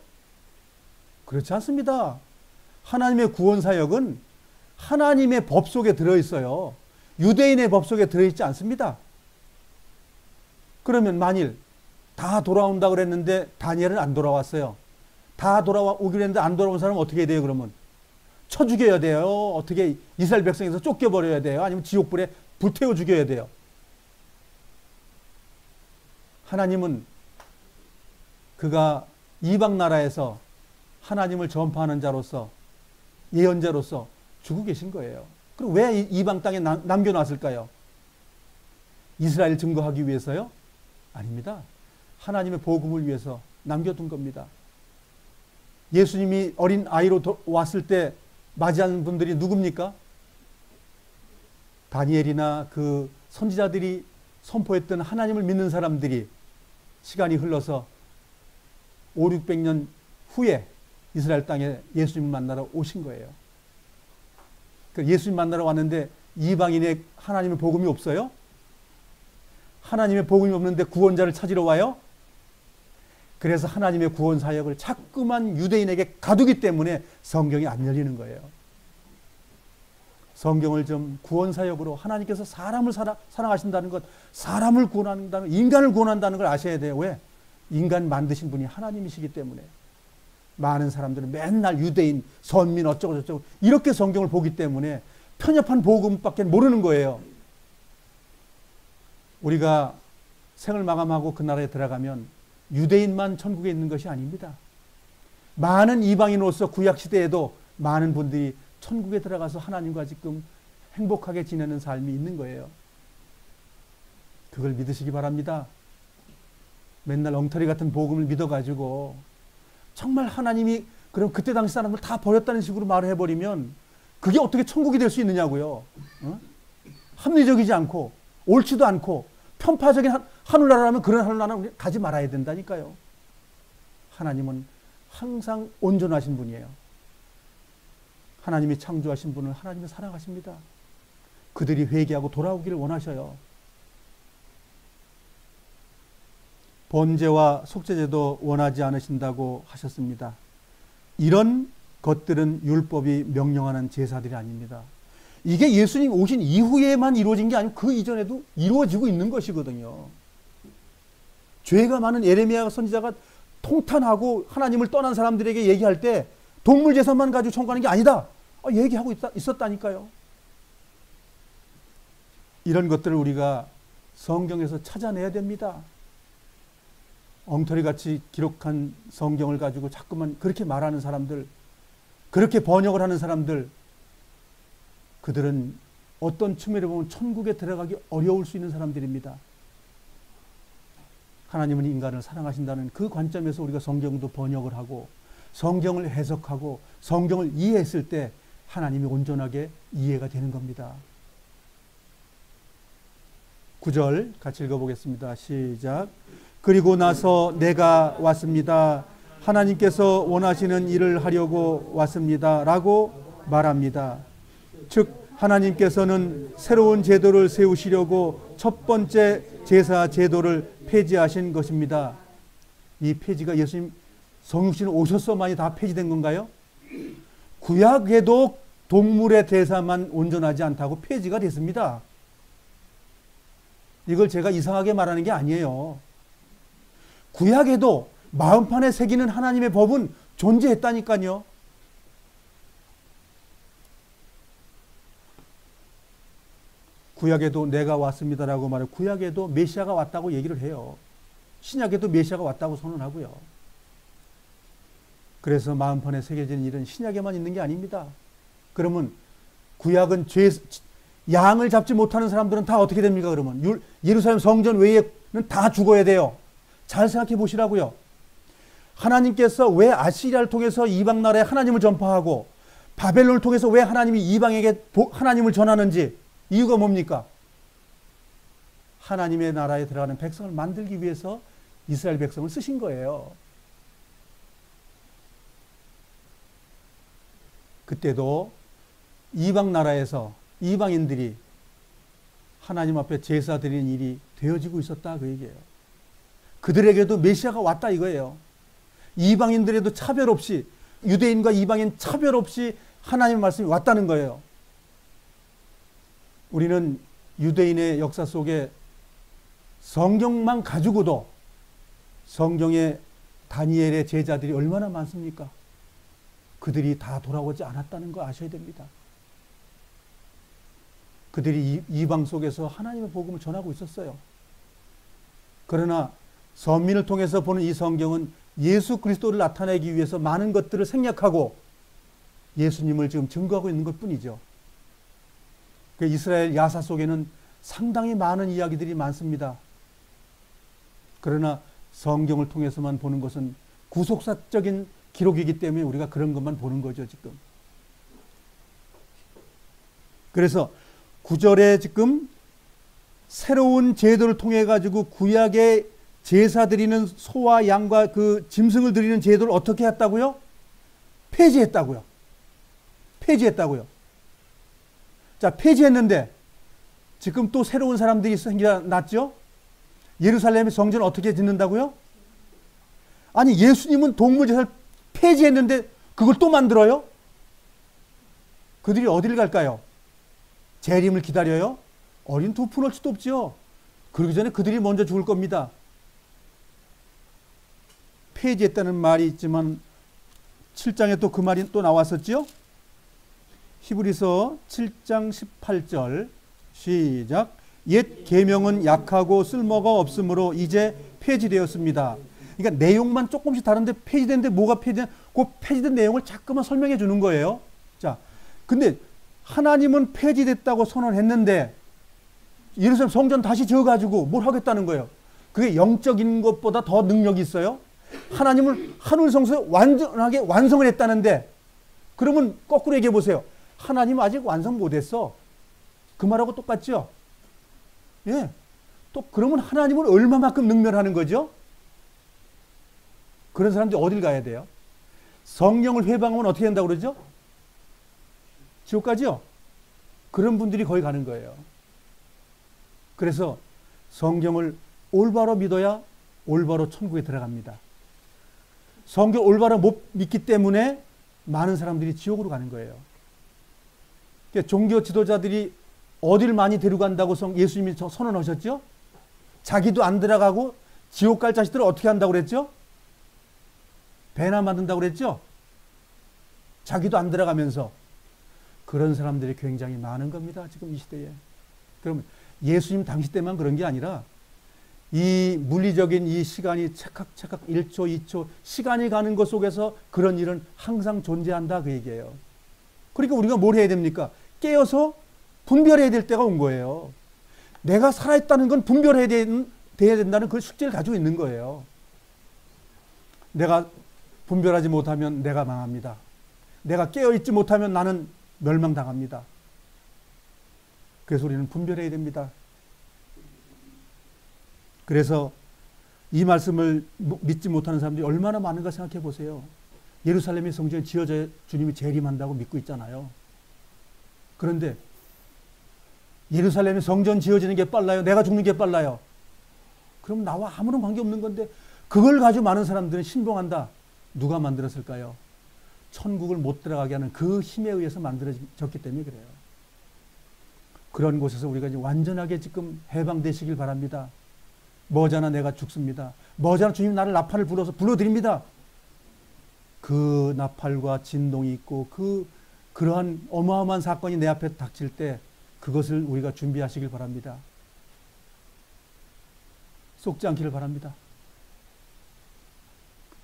그렇지 않습니다. 하나님의 구원 사역은 하나님의 법 속에 들어있어요. 유대인의 법 속에 들어있지 않습니다. 그러면 만일 다 돌아온다 그랬는데 다니엘은 안 돌아왔어요. 다 돌아오기로 했는데 안 돌아온 사람은 어떻게 해야 돼요, 그러면? 쳐 죽여야 돼요? 어떻게 이스라엘 백성에서 쫓겨버려야 돼요? 아니면 지옥불에 불태워 죽여야 돼요? 하나님은 그가 이방 나라에서 하나님을 전파하는 자로서 예언자로서 주고 계신 거예요. 그럼 왜 이방 땅에 남겨놨을까요? 이스라엘 증거하기 위해서요? 아닙니다. 하나님의 복음을 위해서 남겨둔 겁니다. 예수님이 어린 아이로 왔을 때 맞이하는 분들이 누굽니까? 다니엘이나 그 선지자들이 선포했던 하나님을 믿는 사람들이 시간이 흘러서 5, 600년 후에 이스라엘 땅에 예수님 만나러 오신 거예요. 예수님 만나러 왔는데 이방인의 하나님의 복음이 없어요? 하나님의 복음이 없는데 구원자를 찾으러 와요? 그래서 하나님의 구원 사역을 자꾸만 유대인에게 가두기 때문에 성경이 안 열리는 거예요. 성경을 좀 구원 사역으로 하나님께서 사람을 사랑하신다는 것, 사람을 구원한다는, 인간을 구원한다는 걸 아셔야 돼요. 왜? 인간 만드신 분이 하나님이시기 때문에. 많은 사람들은 맨날 유대인, 선민 어쩌고 저쩌고 이렇게 성경을 보기 때문에 편협한 복음밖에 모르는 거예요. 우리가 생을 마감하고 그 나라에 들어가면 유대인만 천국에 있는 것이 아닙니다. 많은 이방인으로서 구약시대에도 많은 분들이 천국에 들어가서 하나님과 지금 행복하게 지내는 삶이 있는 거예요. 그걸 믿으시기 바랍니다. 맨날 엉터리 같은 복음을 믿어가지고 정말 하나님이 그럼 그때 당시 사람을 다 버렸다는 식으로 말을 해버리면 그게 어떻게 천국이 될 수 있느냐고요. 어? 합리적이지 않고 옳지도 않고 편파적인 하늘나라라면 그런 하늘나라는 가지 말아야 된다니까요. 하나님은 항상 온전하신 분이에요. 하나님이 창조하신 분을 하나님이 사랑하십니다. 그들이 회개하고 돌아오기를 원하셔요. 번제와 속죄제도 원하지 않으신다고 하셨습니다. 이런 것들은 율법이 명령하는 제사들이 아닙니다. 이게 예수님 오신 이후에만 이루어진 게 아니고 그 이전에도 이루어지고 있는 것이거든요. 죄가 많은 예레미야 선지자가 통탄하고 하나님을 떠난 사람들에게 얘기할 때 동물 제사만 가지고 청구하는 게 아니다. 얘기하고 있었다니까요. 이런 것들을 우리가 성경에서 찾아내야 됩니다. 엉터리같이 기록한 성경을 가지고 자꾸만 그렇게 말하는 사람들, 그렇게 번역을 하는 사람들, 그들은 어떤 측면에 보면 천국에 들어가기 어려울 수 있는 사람들입니다. 하나님은 인간을 사랑하신다는 그 관점에서 우리가 성경도 번역을 하고 성경을 해석하고 성경을 이해했을 때 하나님이 온전하게 이해가 되는 겁니다. 9절 같이 읽어보겠습니다. 시작. 그리고 나서 내가 왔습니다. 하나님께서 원하시는 일을 하려고 왔습니다. 라고 말합니다. 즉 하나님께서는 새로운 제도를 세우시려고 첫 번째 제사 제도를 폐지하신 것입니다. 이 폐지가 예수님 성육신 오셔서만이 다 폐지된 건가요? 구약에도 동물의 제사만 온전하지 않다고 폐지가 됐습니다. 이걸 제가 이상하게 말하는 게 아니에요. 구약에도 마음판에 새기는 하나님의 법은 존재했다니까요. 구약에도 내가 왔습니다라고 말해요. 구약에도 메시아가 왔다고 얘기를 해요. 신약에도 메시아가 왔다고 선언하고요. 그래서 마음판에 새겨진 일은 신약에만 있는 게 아닙니다. 그러면 구약은 양을 잡지 못하는 사람들은 다 어떻게 됩니까? 그러면 예루살렘 성전 외에는 다 죽어야 돼요. 잘 생각해 보시라고요. 하나님께서 왜 아시리아를 통해서 이방 나라에 하나님을 전파하고 바벨론을 통해서 왜 하나님이 이방에게 하나님을 전하는지 이유가 뭡니까? 하나님의 나라에 들어가는 백성을 만들기 위해서 이스라엘 백성을 쓰신 거예요. 그때도 이방 나라에서 이방인들이 하나님 앞에 제사 드리는 일이 되어지고 있었다 그 얘기예요. 그들에게도 메시아가 왔다 이거예요. 이방인들에도 차별 없이 유대인과 이방인 차별 없이 하나님의 말씀이 왔다는 거예요. 우리는 유대인의 역사 속에 성경만 가지고도 성경의 다니엘의 제자들이 얼마나 많습니까? 그들이 다 돌아오지 않았다는 거 아셔야 됩니다. 그들이 이방 속에서 하나님의 복음을 전하고 있었어요. 그러나 선민을 통해서 보는 이 성경은 예수 그리스도를 나타내기 위해서 많은 것들을 생략하고 예수님을 지금 증거하고 있는 것 뿐이죠. 그 이스라엘 야사 속에는 상당히 많은 이야기들이 많습니다. 그러나 성경을 통해서만 보는 것은 구속사적인 기록이기 때문에 우리가 그런 것만 보는 거죠, 지금. 그래서 9절에 지금 새로운 제도를 통해 가지고 구약의 제사 드리는 소와 양과 그 짐승을 드리는 제도를 어떻게 했다고요? 폐지했다고요. 폐지했다고요. 자, 폐지했는데 지금 또 새로운 사람들이 생겨났죠? 예루살렘의 성전을 어떻게 짓는다고요? 아니, 예수님은 동물 제사를 폐지했는데 그걸 또 만들어요? 그들이 어디를 갈까요? 재림을 기다려요? 어린 두 푼 올 수도 없죠. 그러기 전에 그들이 먼저 죽을 겁니다. 폐지했다는 말이 있지만 7장에 또 그 말이 또 나왔었죠. 히브리서 7장 18절 시작. 옛 계명은 약하고 쓸모가 없으므로 이제 폐지되었습니다. 그러니까 내용만 조금씩 다른데 폐지된데 뭐가 폐지된? 그 폐지된 내용을 자꾸만 설명해 주는 거예요. 자, 근데 하나님은 폐지됐다고 선언했는데 예루살렘 성전 다시 지어가지고 뭘 하겠다는 거예요. 그게 영적인 것보다 더 능력이 있어요. 하나님은 하늘 성소에 완전하게 완성을 했다는데, 그러면 거꾸로 얘기해 보세요. 하나님은 아직 완성 못했어. 그 말하고 똑같죠? 예. 또 그러면 하나님은 얼마만큼 능멸하는 거죠? 그런 사람들이 어딜 가야 돼요? 성령을 회방하면 어떻게 된다고 그러죠? 지옥 가죠? 그런 분들이 거기 가는 거예요. 그래서 성경을 올바로 믿어야 올바로 천국에 들어갑니다. 성경 올바로 못 믿기 때문에 많은 사람들이 지옥으로 가는 거예요. 그러니까 종교 지도자들이 어디를 많이 데려간다고 예수님이 선언하셨죠? 자기도 안 들어가고 지옥 갈 자식들을 어떻게 한다고 그랬죠? 배나 만든다고 그랬죠? 자기도 안 들어가면서. 그런 사람들이 굉장히 많은 겁니다, 지금 이 시대에. 그러면 예수님 당시 때만 그런 게 아니라 이 물리적인 이 시간이 찰칵찰칵 1초, 2초 시간이 가는 것 속에서 그런 일은 항상 존재한다, 그 얘기예요. 그러니까 우리가 뭘 해야 됩니까? 깨어서 분별해야 될 때가 온 거예요. 내가 살아있다는 건 분별해야 된다는 그 숙제를 가지고 있는 거예요. 내가 분별하지 못하면 내가 망합니다. 내가 깨어있지 못하면 나는 멸망당합니다. 그래서 우리는 분별해야 됩니다. 그래서 이 말씀을 믿지 못하는 사람들이 얼마나 많은가 생각해 보세요. 예루살렘의 성전이 지어져 주님이 재림한다고 믿고 있잖아요. 그런데 예루살렘의 성전 지어지는 게 빨라요? 내가 죽는 게 빨라요? 그럼 나와 아무런 관계없는 건데 그걸 가지고 많은 사람들은 신봉한다. 누가 만들었을까요? 천국을 못 들어가게 하는 그 힘에 의해서 만들어졌기 때문에 그래요. 그런 곳에서 우리가 이제 완전하게 지금 해방되시길 바랍니다. 머지않아 내가 죽습니다. 머지않아 주님 나를 나팔을 불어서 불러드립니다. 그 나팔과 진동이 있고 그러한 어마어마한 사건이 내 앞에 닥칠 때 그것을 우리가 준비하시길 바랍니다. 속지 않기를 바랍니다.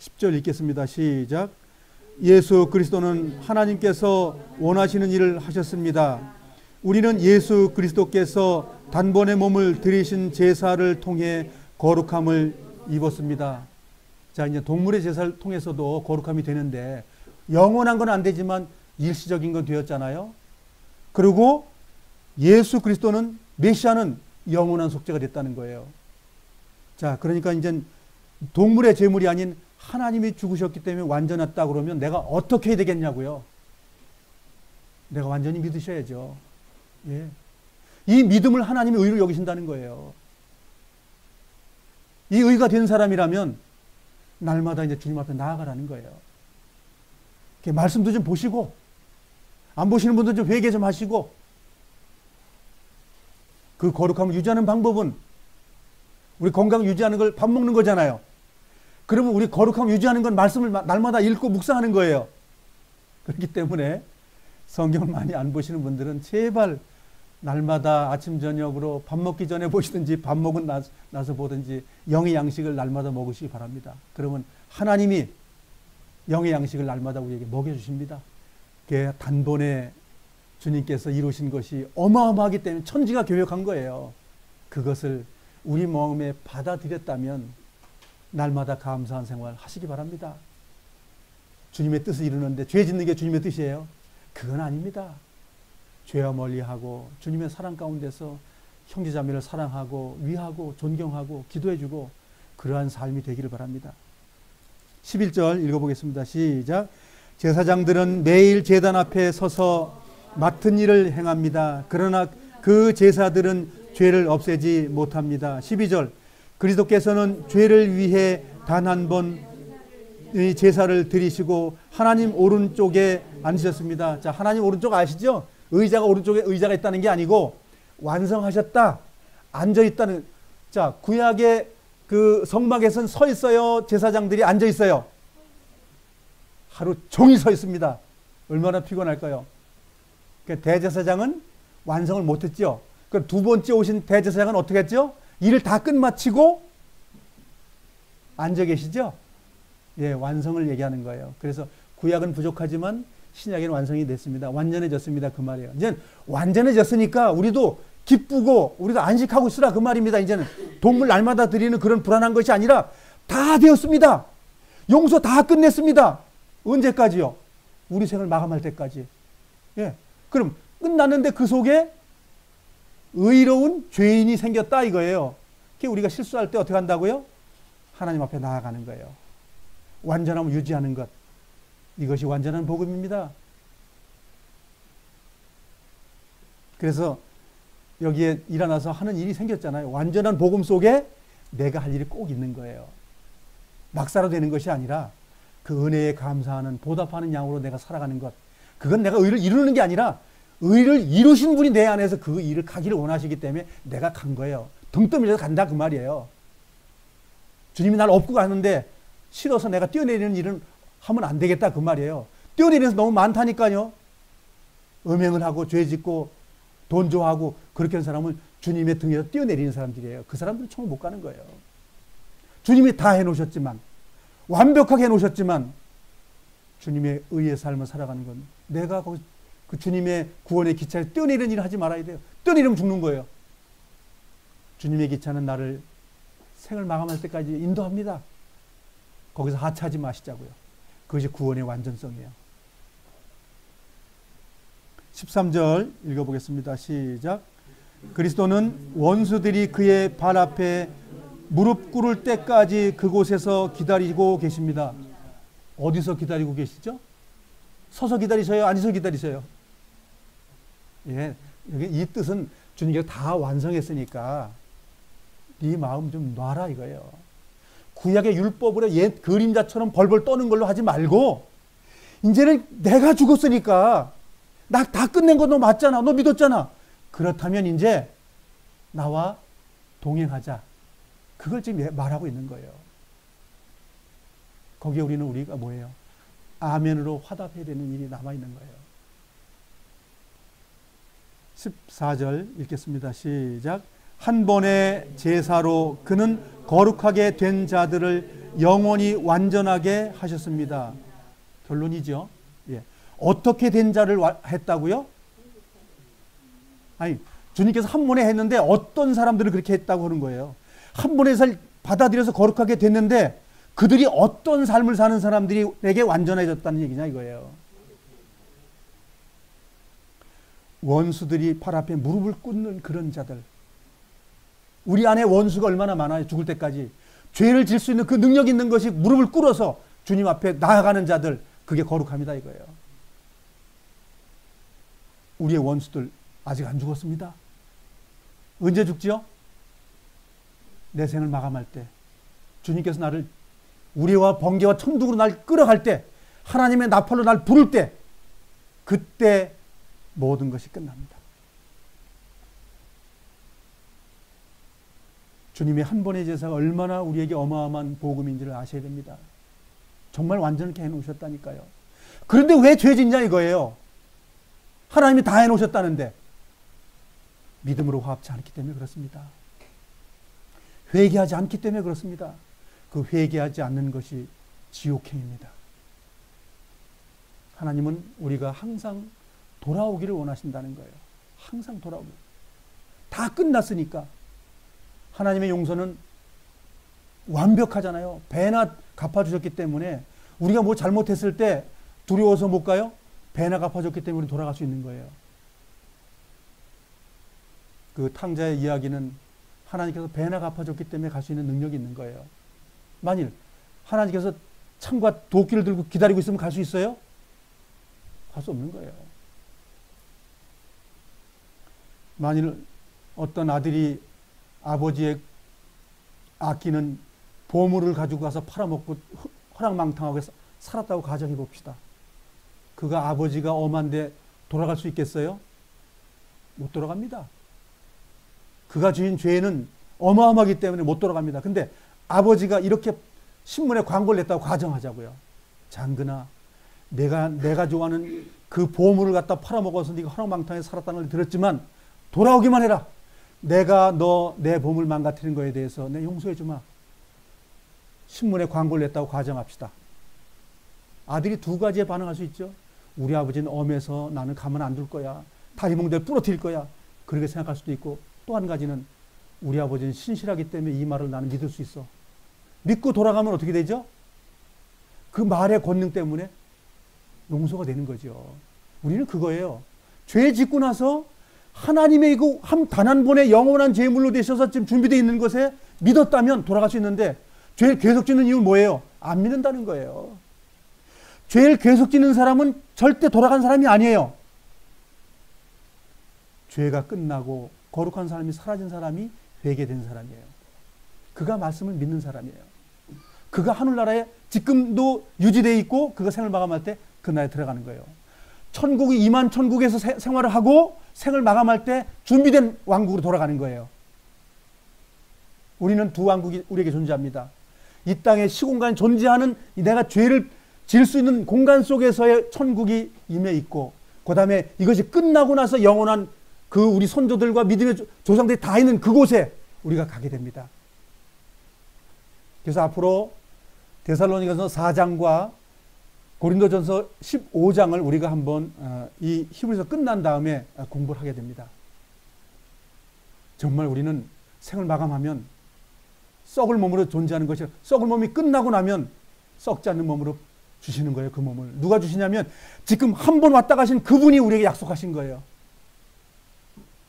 10절 읽겠습니다. 시작. 예수 그리스도는 하나님께서 원하시는 일을 하셨습니다. 우리는 예수 그리스도께서 단번에 몸을 들이신 제사를 통해 거룩함을 입었습니다. 자, 이제 동물의 제사를 통해서도 거룩함이 되는데 영원한 건 안 되지만 일시적인 건 되었잖아요. 그리고 예수 그리스도는 메시아는 영원한 속죄가 됐다는 거예요. 자, 그러니까 이제 동물의 제물이 아닌 하나님이 죽으셨기 때문에 완전했다 그러면 내가 어떻게 해야 되겠냐고요. 내가 완전히 믿으셔야죠. 예. 이 믿음을 하나님이 의로 여기신다는 거예요. 이 의가 된 사람이라면 날마다 이제 주님 앞에 나아가라는 거예요. 말씀도 좀 보시고, 안 보시는 분들 좀 회개 좀 하시고, 그 거룩함을 유지하는 방법은 우리 건강 유지하는 걸 밥 먹는 거잖아요. 그러면 우리 거룩함을 유지하는 건 말씀을 날마다 읽고 묵상하는 거예요. 그렇기 때문에 성경을 많이 안 보시는 분들은 제발 날마다 아침 저녁으로 밥 먹기 전에 보시든지 밥 먹은 나서 보든지 영의 양식을 날마다 먹으시기 바랍니다. 그러면 하나님이 영의 양식을 날마다 우리에게 먹여주십니다. 그 단번에 주님께서 이루신 것이 어마어마하기 때문에 천지가 교역한 거예요. 그것을 우리 마음에 받아들였다면 날마다 감사한 생활 하시기 바랍니다. 주님의 뜻을 이루는데 죄 짓는 게 주님의 뜻이에요? 그건 아닙니다. 죄와 멀리하고 주님의 사랑 가운데서 형제자매를 사랑하고 위하고 존경하고 기도해주고 그러한 삶이 되기를 바랍니다. 11절 읽어보겠습니다. 시작. 제사장들은 매일 제단 앞에 서서 맡은 일을 행합니다. 그러나 그 제사들은 죄를 없애지 못합니다. 12절. 그리스도께서는 죄를 위해 단 한 번 제사를 드리시고 하나님 오른쪽에 앉으셨습니다. 자, 하나님 오른쪽 아시죠? 의자가 오른쪽에 의자가 있다는 게 아니고 완성하셨다. 앉아 있다는. 자, 구약의 그 성막에선 서 있어요. 제사장들이 앉아 있어요. 하루 종일 서 있습니다. 얼마나 피곤할까요? 그러니까 대제사장은 완성을 못했죠. 그 두 번째 오신 대제사장은 어떻게 했죠? 일을 다 끝마치고 앉아 계시죠? 예, 완성을 얘기하는 거예요. 그래서 구약은 부족하지만 신약에는 완성이 됐습니다. 완전해졌습니다. 그 말이에요. 이제 완전해졌으니까 우리도 기쁘고 우리도 안식하고 있으라 그 말입니다. 이제는 동물 날마다 드리는 그런 불안한 것이 아니라 다 되었습니다. 용서 다 끝냈습니다. 언제까지요? 우리 생을 마감할 때까지. 예. 그럼 끝났는데 그 속에 의로운 죄인이 생겼다 이거예요. 우리가 실수할 때 어떻게 한다고요? 하나님 앞에 나아가는 거예요. 완전함을 유지하는 것. 이것이 완전한 복음입니다. 그래서 여기에 일어나서 하는 일이 생겼잖아요. 완전한 복음 속에 내가 할 일이 꼭 있는 거예요. 막사로 되는 것이 아니라 그 은혜에 감사하는 보답하는 양으로 내가 살아가는 것. 그건 내가 의를 이루는 게 아니라 의를 이루신 분이 내 안에서 그 일을 가기를 원하시기 때문에 내가 간 거예요. 등 떠밀려서 간다 그 말이에요. 주님이 날 업고 가는데 싫어서 내가 뛰어내리는 일은 하면 안 되겠다 그 말이에요. 뛰어내리는 너무 많다니까요. 음행을 하고 죄 짓고 돈 좋아하고 그렇게 하는 사람은 주님의 등에서 뛰어내리는 사람들이에요. 그 사람들은 총 못 가는 거예요. 주님이 다 해놓으셨지만 완벽하게 해놓으셨지만 주님의 의의 삶을 살아가는 건 내가 그 주님의 구원의 기차에 뛰어내리는 일을 하지 말아야 돼요. 뛰어내리면 죽는 거예요. 주님의 기차는 나를 생을 마감할 때까지 인도합니다. 거기서 하차하지 마시자고요. 그것이 구원의 완전성이에요. 13절 읽어보겠습니다. 시작. 그리스도는 원수들이 그의 발 앞에 무릎 꿇을 때까지 그곳에서 기다리고 계십니다. 어디서 기다리고 계시죠? 서서 기다리셔요? 앉아서 기다리셔요? 예, 이 뜻은 주님께서 다 완성했으니까 네 마음 좀 놔라 이거예요. 구약의 율법으로 옛 그림자처럼 벌벌 떠는 걸로 하지 말고 이제는 내가 죽었으니까 나 다 끝낸 거 너 맞잖아. 너 믿었잖아. 그렇다면 이제 나와 동행하자. 그걸 지금 말하고 있는 거예요. 거기에 우리가 뭐예요? 아멘으로 화답해야 되는 일이 남아있는 거예요. 14절 읽겠습니다. 시작. 한 번의 제사로 그는 거룩하게 된 자들을 영원히 완전하게 하셨습니다. 결론이죠. 예. 어떻게 된 자를 했다고요? 아니, 주님께서 한 번에 했는데 어떤 사람들을 그렇게 했다고 하는 거예요. 한 번에 받아들여서 거룩하게 됐는데 그들이 어떤 삶을 사는 사람들에게 완전해졌다는 얘기냐 이거예요. 원수들이 팔 앞에 무릎을 꿇는 그런 자들. 우리 안에 원수가 얼마나 많아요. 죽을 때까지. 죄를 질 수 있는 그 능력 있는 것이 무릎을 꿇어서 주님 앞에 나아가는 자들. 그게 거룩합니다 이거예요. 우리의 원수들 아직 안 죽었습니다. 언제 죽지요? 내 생을 마감할 때. 주님께서 나를 우리와 번개와 천둥으로 날 끌어갈 때, 하나님의 나팔로 날 부를 때, 그때 모든 것이 끝납니다. 주님의 한 번의 제사가 얼마나 우리에게 어마어마한 복음인지를 아셔야 됩니다. 정말 완전하게 해놓으셨다니까요. 그런데 왜 죄 짓냐 이거예요. 하나님이 다 해놓으셨다는데 믿음으로 화합치 않기 때문에 그렇습니다. 회개하지 않기 때문에 그렇습니다. 그 회개하지 않는 것이 지옥행입니다. 하나님은 우리가 항상 돌아오기를 원하신다는 거예요. 항상 돌아오기. 다 끝났으니까. 하나님의 용서는 완벽하잖아요. 배나 갚아주셨기 때문에 우리가 뭐 잘못했을 때 두려워서 못 가요? 배나 갚아줬기 때문에 돌아갈 수 있는 거예요. 그 탕자의 이야기는 하나님께서 배나 갚아줬기 때문에 갈 수 있는 능력이 있는 거예요. 만일 하나님께서 창과 도끼를 들고 기다리고 있으면 갈 수 있어요? 갈 수 없는 거예요. 만일 어떤 아들이 아버지의 아끼는 보물을 가지고 가서 팔아먹고 허랑망탕하게 살았다고 가정해 봅시다. 그가 아버지가 엄한데 돌아갈 수 있겠어요? 못 돌아갑니다. 그가 지은 죄는 어마어마하기 때문에 못 돌아갑니다. 근데 아버지가 이렇게 신문에 광고를 냈다고 가정하자고요. 장근아, 내가 좋아하는 그 보물을 갖다 팔아먹어서 네가 허랑망탕에 살았다는 걸 들었지만 돌아오기만 해라. 내가 내 보물 망가뜨린 거에 대해서 내 용서해 주마. 신문에 광고를 냈다고 가정합시다. 아들이 두 가지에 반응할 수 있죠. 우리 아버지는 엄해서 나는 가만 안 둘 거야. 다리몽대를 부러뜨릴 거야. 그렇게 생각할 수도 있고, 또 한 가지는 우리 아버지는 신실하기 때문에 이 말을 나는 믿을 수 있어. 믿고 돌아가면 어떻게 되죠? 그 말의 권능 때문에 용서가 되는 거죠. 우리는 그거예요. 죄 짓고 나서 하나님의 그 단 한 번의 영원한 제물로 되셔서 지금 준비되어 있는 것에 믿었다면 돌아갈 수 있는데, 죄를 계속 짓는 이유는 뭐예요? 안 믿는다는 거예요. 죄를 계속 짓는 사람은 절대 돌아간 사람이 아니에요. 죄가 끝나고 거룩한 사람이 사라진 사람이 회개된 사람이에요. 그가 말씀을 믿는 사람이에요. 그가 하늘나라에 지금도 유지되어 있고 그가 생을 마감할 때 그 나라에 들어가는 거예요. 천국이 임한 천국에서 생활을 하고 생을 마감할 때 준비된 왕국으로 돌아가는 거예요. 우리는 두 왕국이 우리에게 존재합니다. 이 땅에 시공간에 존재하는 내가 죄를 지을 수 있는 공간 속에서의 천국이 임해 있고, 그 다음에 이것이 끝나고 나서 영원한 그 우리 선조들과 믿음의 조상들이 다 있는 그곳에 우리가 가게 됩니다. 그래서 앞으로 데살로니가서 4장과 고린도전서 15장을 우리가 한번 이 히브리서 끝난 다음에 공부를 하게 됩니다. 정말 우리는 생을 마감하면 썩을 몸으로 존재하는 것이, 썩을 몸이 끝나고 나면 썩지 않는 몸으로 주시는 거예요. 그 몸을 누가 주시냐면 지금 한 번 왔다 가신 그분이 우리에게 약속하신 거예요.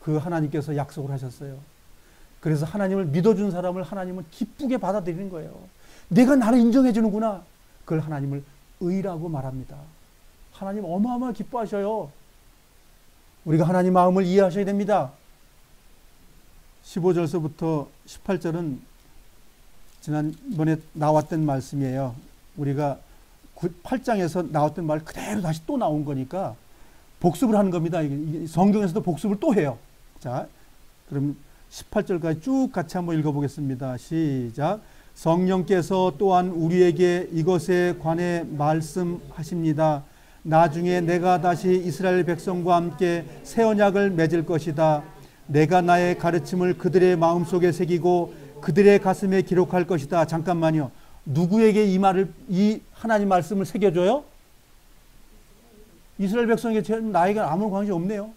그 하나님께서 약속을 하셨어요. 그래서 하나님을 믿어준 사람을 하나님은 기쁘게 받아들이는 거예요. 내가 나를 인정해 주는구나. 그걸 하나님을 의라고 말합니다. 하나님 어마어마하게 기뻐하셔요. 우리가 하나님 마음을 이해하셔야 됩니다. 15절서부터 18절은 지난번에 나왔던 말씀이에요. 우리가 8장에서 나왔던 말 그대로 다시 또 나온 거니까 복습을 하는 겁니다. 성경에서도 복습을 또 해요. 자, 그럼 18절까지 쭉 같이 한번 읽어보겠습니다. 시작. 성령께서 또한 우리에게 이것에 관해 말씀하십니다. 나중에 내가 다시 이스라엘 백성과 함께 새 언약을 맺을 것이다. 내가 나의 가르침을 그들의 마음속에 새기고 그들의 가슴에 기록할 것이다. 잠깐만요. 누구에게 이 하나님 말씀을 새겨줘요? 이스라엘 백성에게 나에게 아무 관심이 없네요.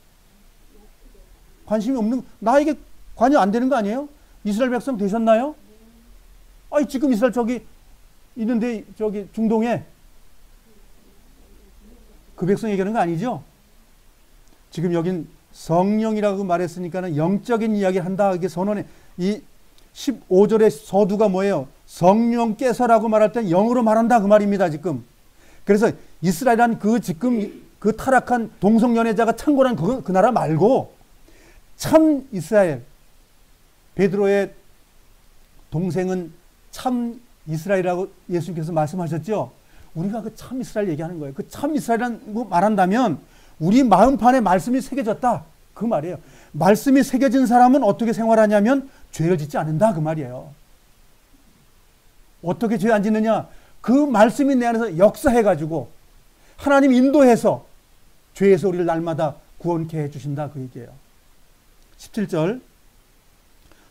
관심이 없는, 나에게 관여 안 되는 거 아니에요? 이스라엘 백성 되셨나요? 아니, 지금 이스라엘 저기 있는데, 저기 중동에 그 백성 얘기하는 거 아니죠? 지금 여긴 성령이라고 말했으니까는 영적인 이야기를 한다. 이게 선언해. 이 15절의 서두가 뭐예요? 성령께서라고 말할 땐 영으로 말한다. 그 말입니다, 지금. 그래서 이스라엘이란 지금 그 타락한 동성연애자가 창궐한 그 나라 말고 참 이스라엘. 베드로의 동생은 참 이스라엘이라고 예수님께서 말씀하셨죠? 우리가 그 참 이스라엘 얘기하는 거예요. 그 참 이스라엘이라고 말한다면 우리 마음판에 말씀이 새겨졌다. 그 말이에요. 말씀이 새겨진 사람은 어떻게 생활하냐면 죄를 짓지 않는다. 그 말이에요. 어떻게 죄 안 짓느냐? 그 말씀이 내 안에서 역사해가지고 하나님 인도해서 죄에서 우리를 날마다 구원케 해주신다. 그 얘기예요. 17절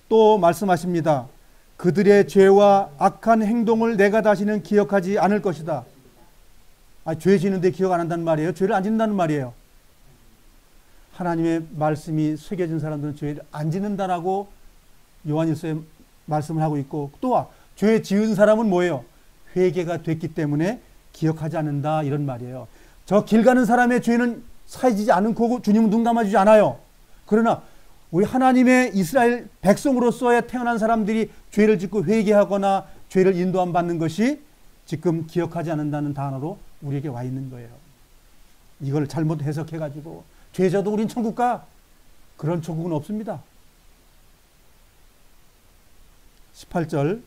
또 말씀하십니다. 그들의 죄와 악한 행동을 내가 다시는 기억하지 않을 것이다. 죄 지는데 기억 안 한다는 말이에요? 죄를 안 짓는다는 말이에요? 하나님의 말씀이 새겨진 사람들은 죄를 안 짓는다라고 요한일서에 말씀을 하고 있고, 또 죄 지은 사람은 뭐예요? 회개가 됐기 때문에 기억하지 않는다, 이런 말이에요. 저 길 가는 사람의 죄는 사해지지 않고 주님은 눈 감아주지 않아요. 그러나 우리 하나님의 이스라엘 백성으로서의 태어난 사람들이 죄를 짓고 회개하거나 죄를 인도함 받는 것이 지금 기억하지 않는다는 단어로 우리에게 와 있는 거예요. 이걸 잘못 해석해가지고 죄져도 우린 천국 가, 그런 천국은 없습니다. 18절,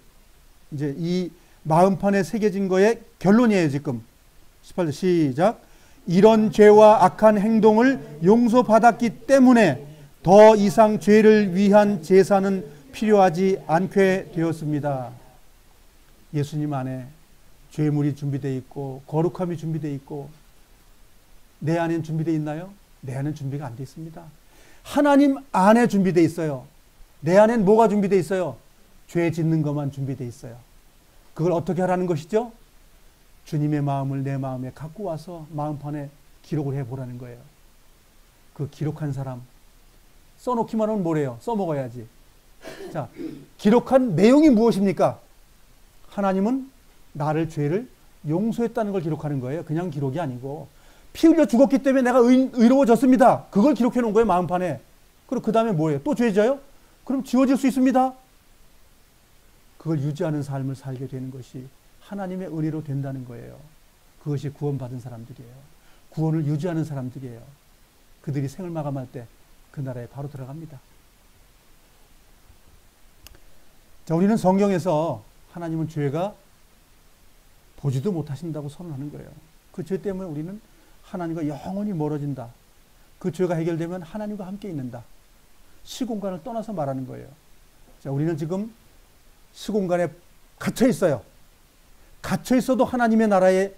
이제 이 마음판에 새겨진 거의 결론이에요. 지금 18절 시작. 이런 죄와 악한 행동을 용서받았기 때문에 더 이상 죄를 위한 제사는 필요하지 않게 되었습니다. 예수님 안에 죄물이 준비되어 있고 거룩함이 준비되어 있고, 내 안엔 준비되어 있나요? 내 안엔 준비가 안 되어 있습니다. 하나님 안에 준비되어 있어요. 내 안엔 뭐가 준비되어 있어요? 죄 짓는 것만 준비되어 있어요. 그걸 어떻게 하라는 것이죠? 주님의 마음을 내 마음에 갖고 와서 마음판에 기록을 해보라는 거예요. 그 기록한 사람, 써놓기만 하면 뭐래요? 써먹어야지. 자, 기록한 내용이 무엇입니까? 하나님은 나를 죄를 용서했다는 걸 기록하는 거예요. 그냥 기록이 아니고, 피 흘려 죽었기 때문에 내가 의로워졌습니다. 그걸 기록해 놓은 거예요, 마음판에. 그리고 그 다음에 뭐예요? 또 죄 져요? 그럼 지워질 수 있습니다. 그걸 유지하는 삶을 살게 되는 것이 하나님의 은혜로 된다는 거예요. 그것이 구원받은 사람들이에요. 구원을 유지하는 사람들이에요. 그들이 생을 마감할 때 그 나라에 바로 들어갑니다. 자, 우리는 성경에서 하나님은 죄가 보지도 못하신다고 선언하는 거예요. 그 죄 때문에 우리는 하나님과 영원히 멀어진다. 그 죄가 해결되면 하나님과 함께 있는다. 시공간을 떠나서 말하는 거예요. 자, 우리는 지금 시공간에 갇혀 있어요. 갇혀 있어도 하나님의 나라에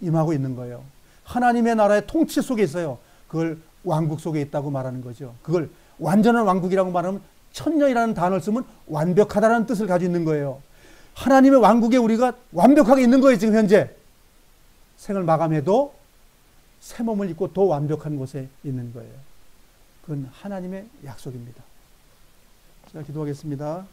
임하고 있는 거예요. 하나님의 나라의 통치 속에 있어요. 그걸 왕국 속에 있다고 말하는 거죠. 그걸 완전한 왕국이라고 말하면, 천년이라는 단어를 쓰면 완벽하다는 뜻을 가지고 있는 거예요. 하나님의 왕국에 우리가 완벽하게 있는 거예요. 지금 현재 생을 마감해도 새 몸을 입고 더 완벽한 곳에 있는 거예요. 그건 하나님의 약속입니다. 자, 기도하겠습니다.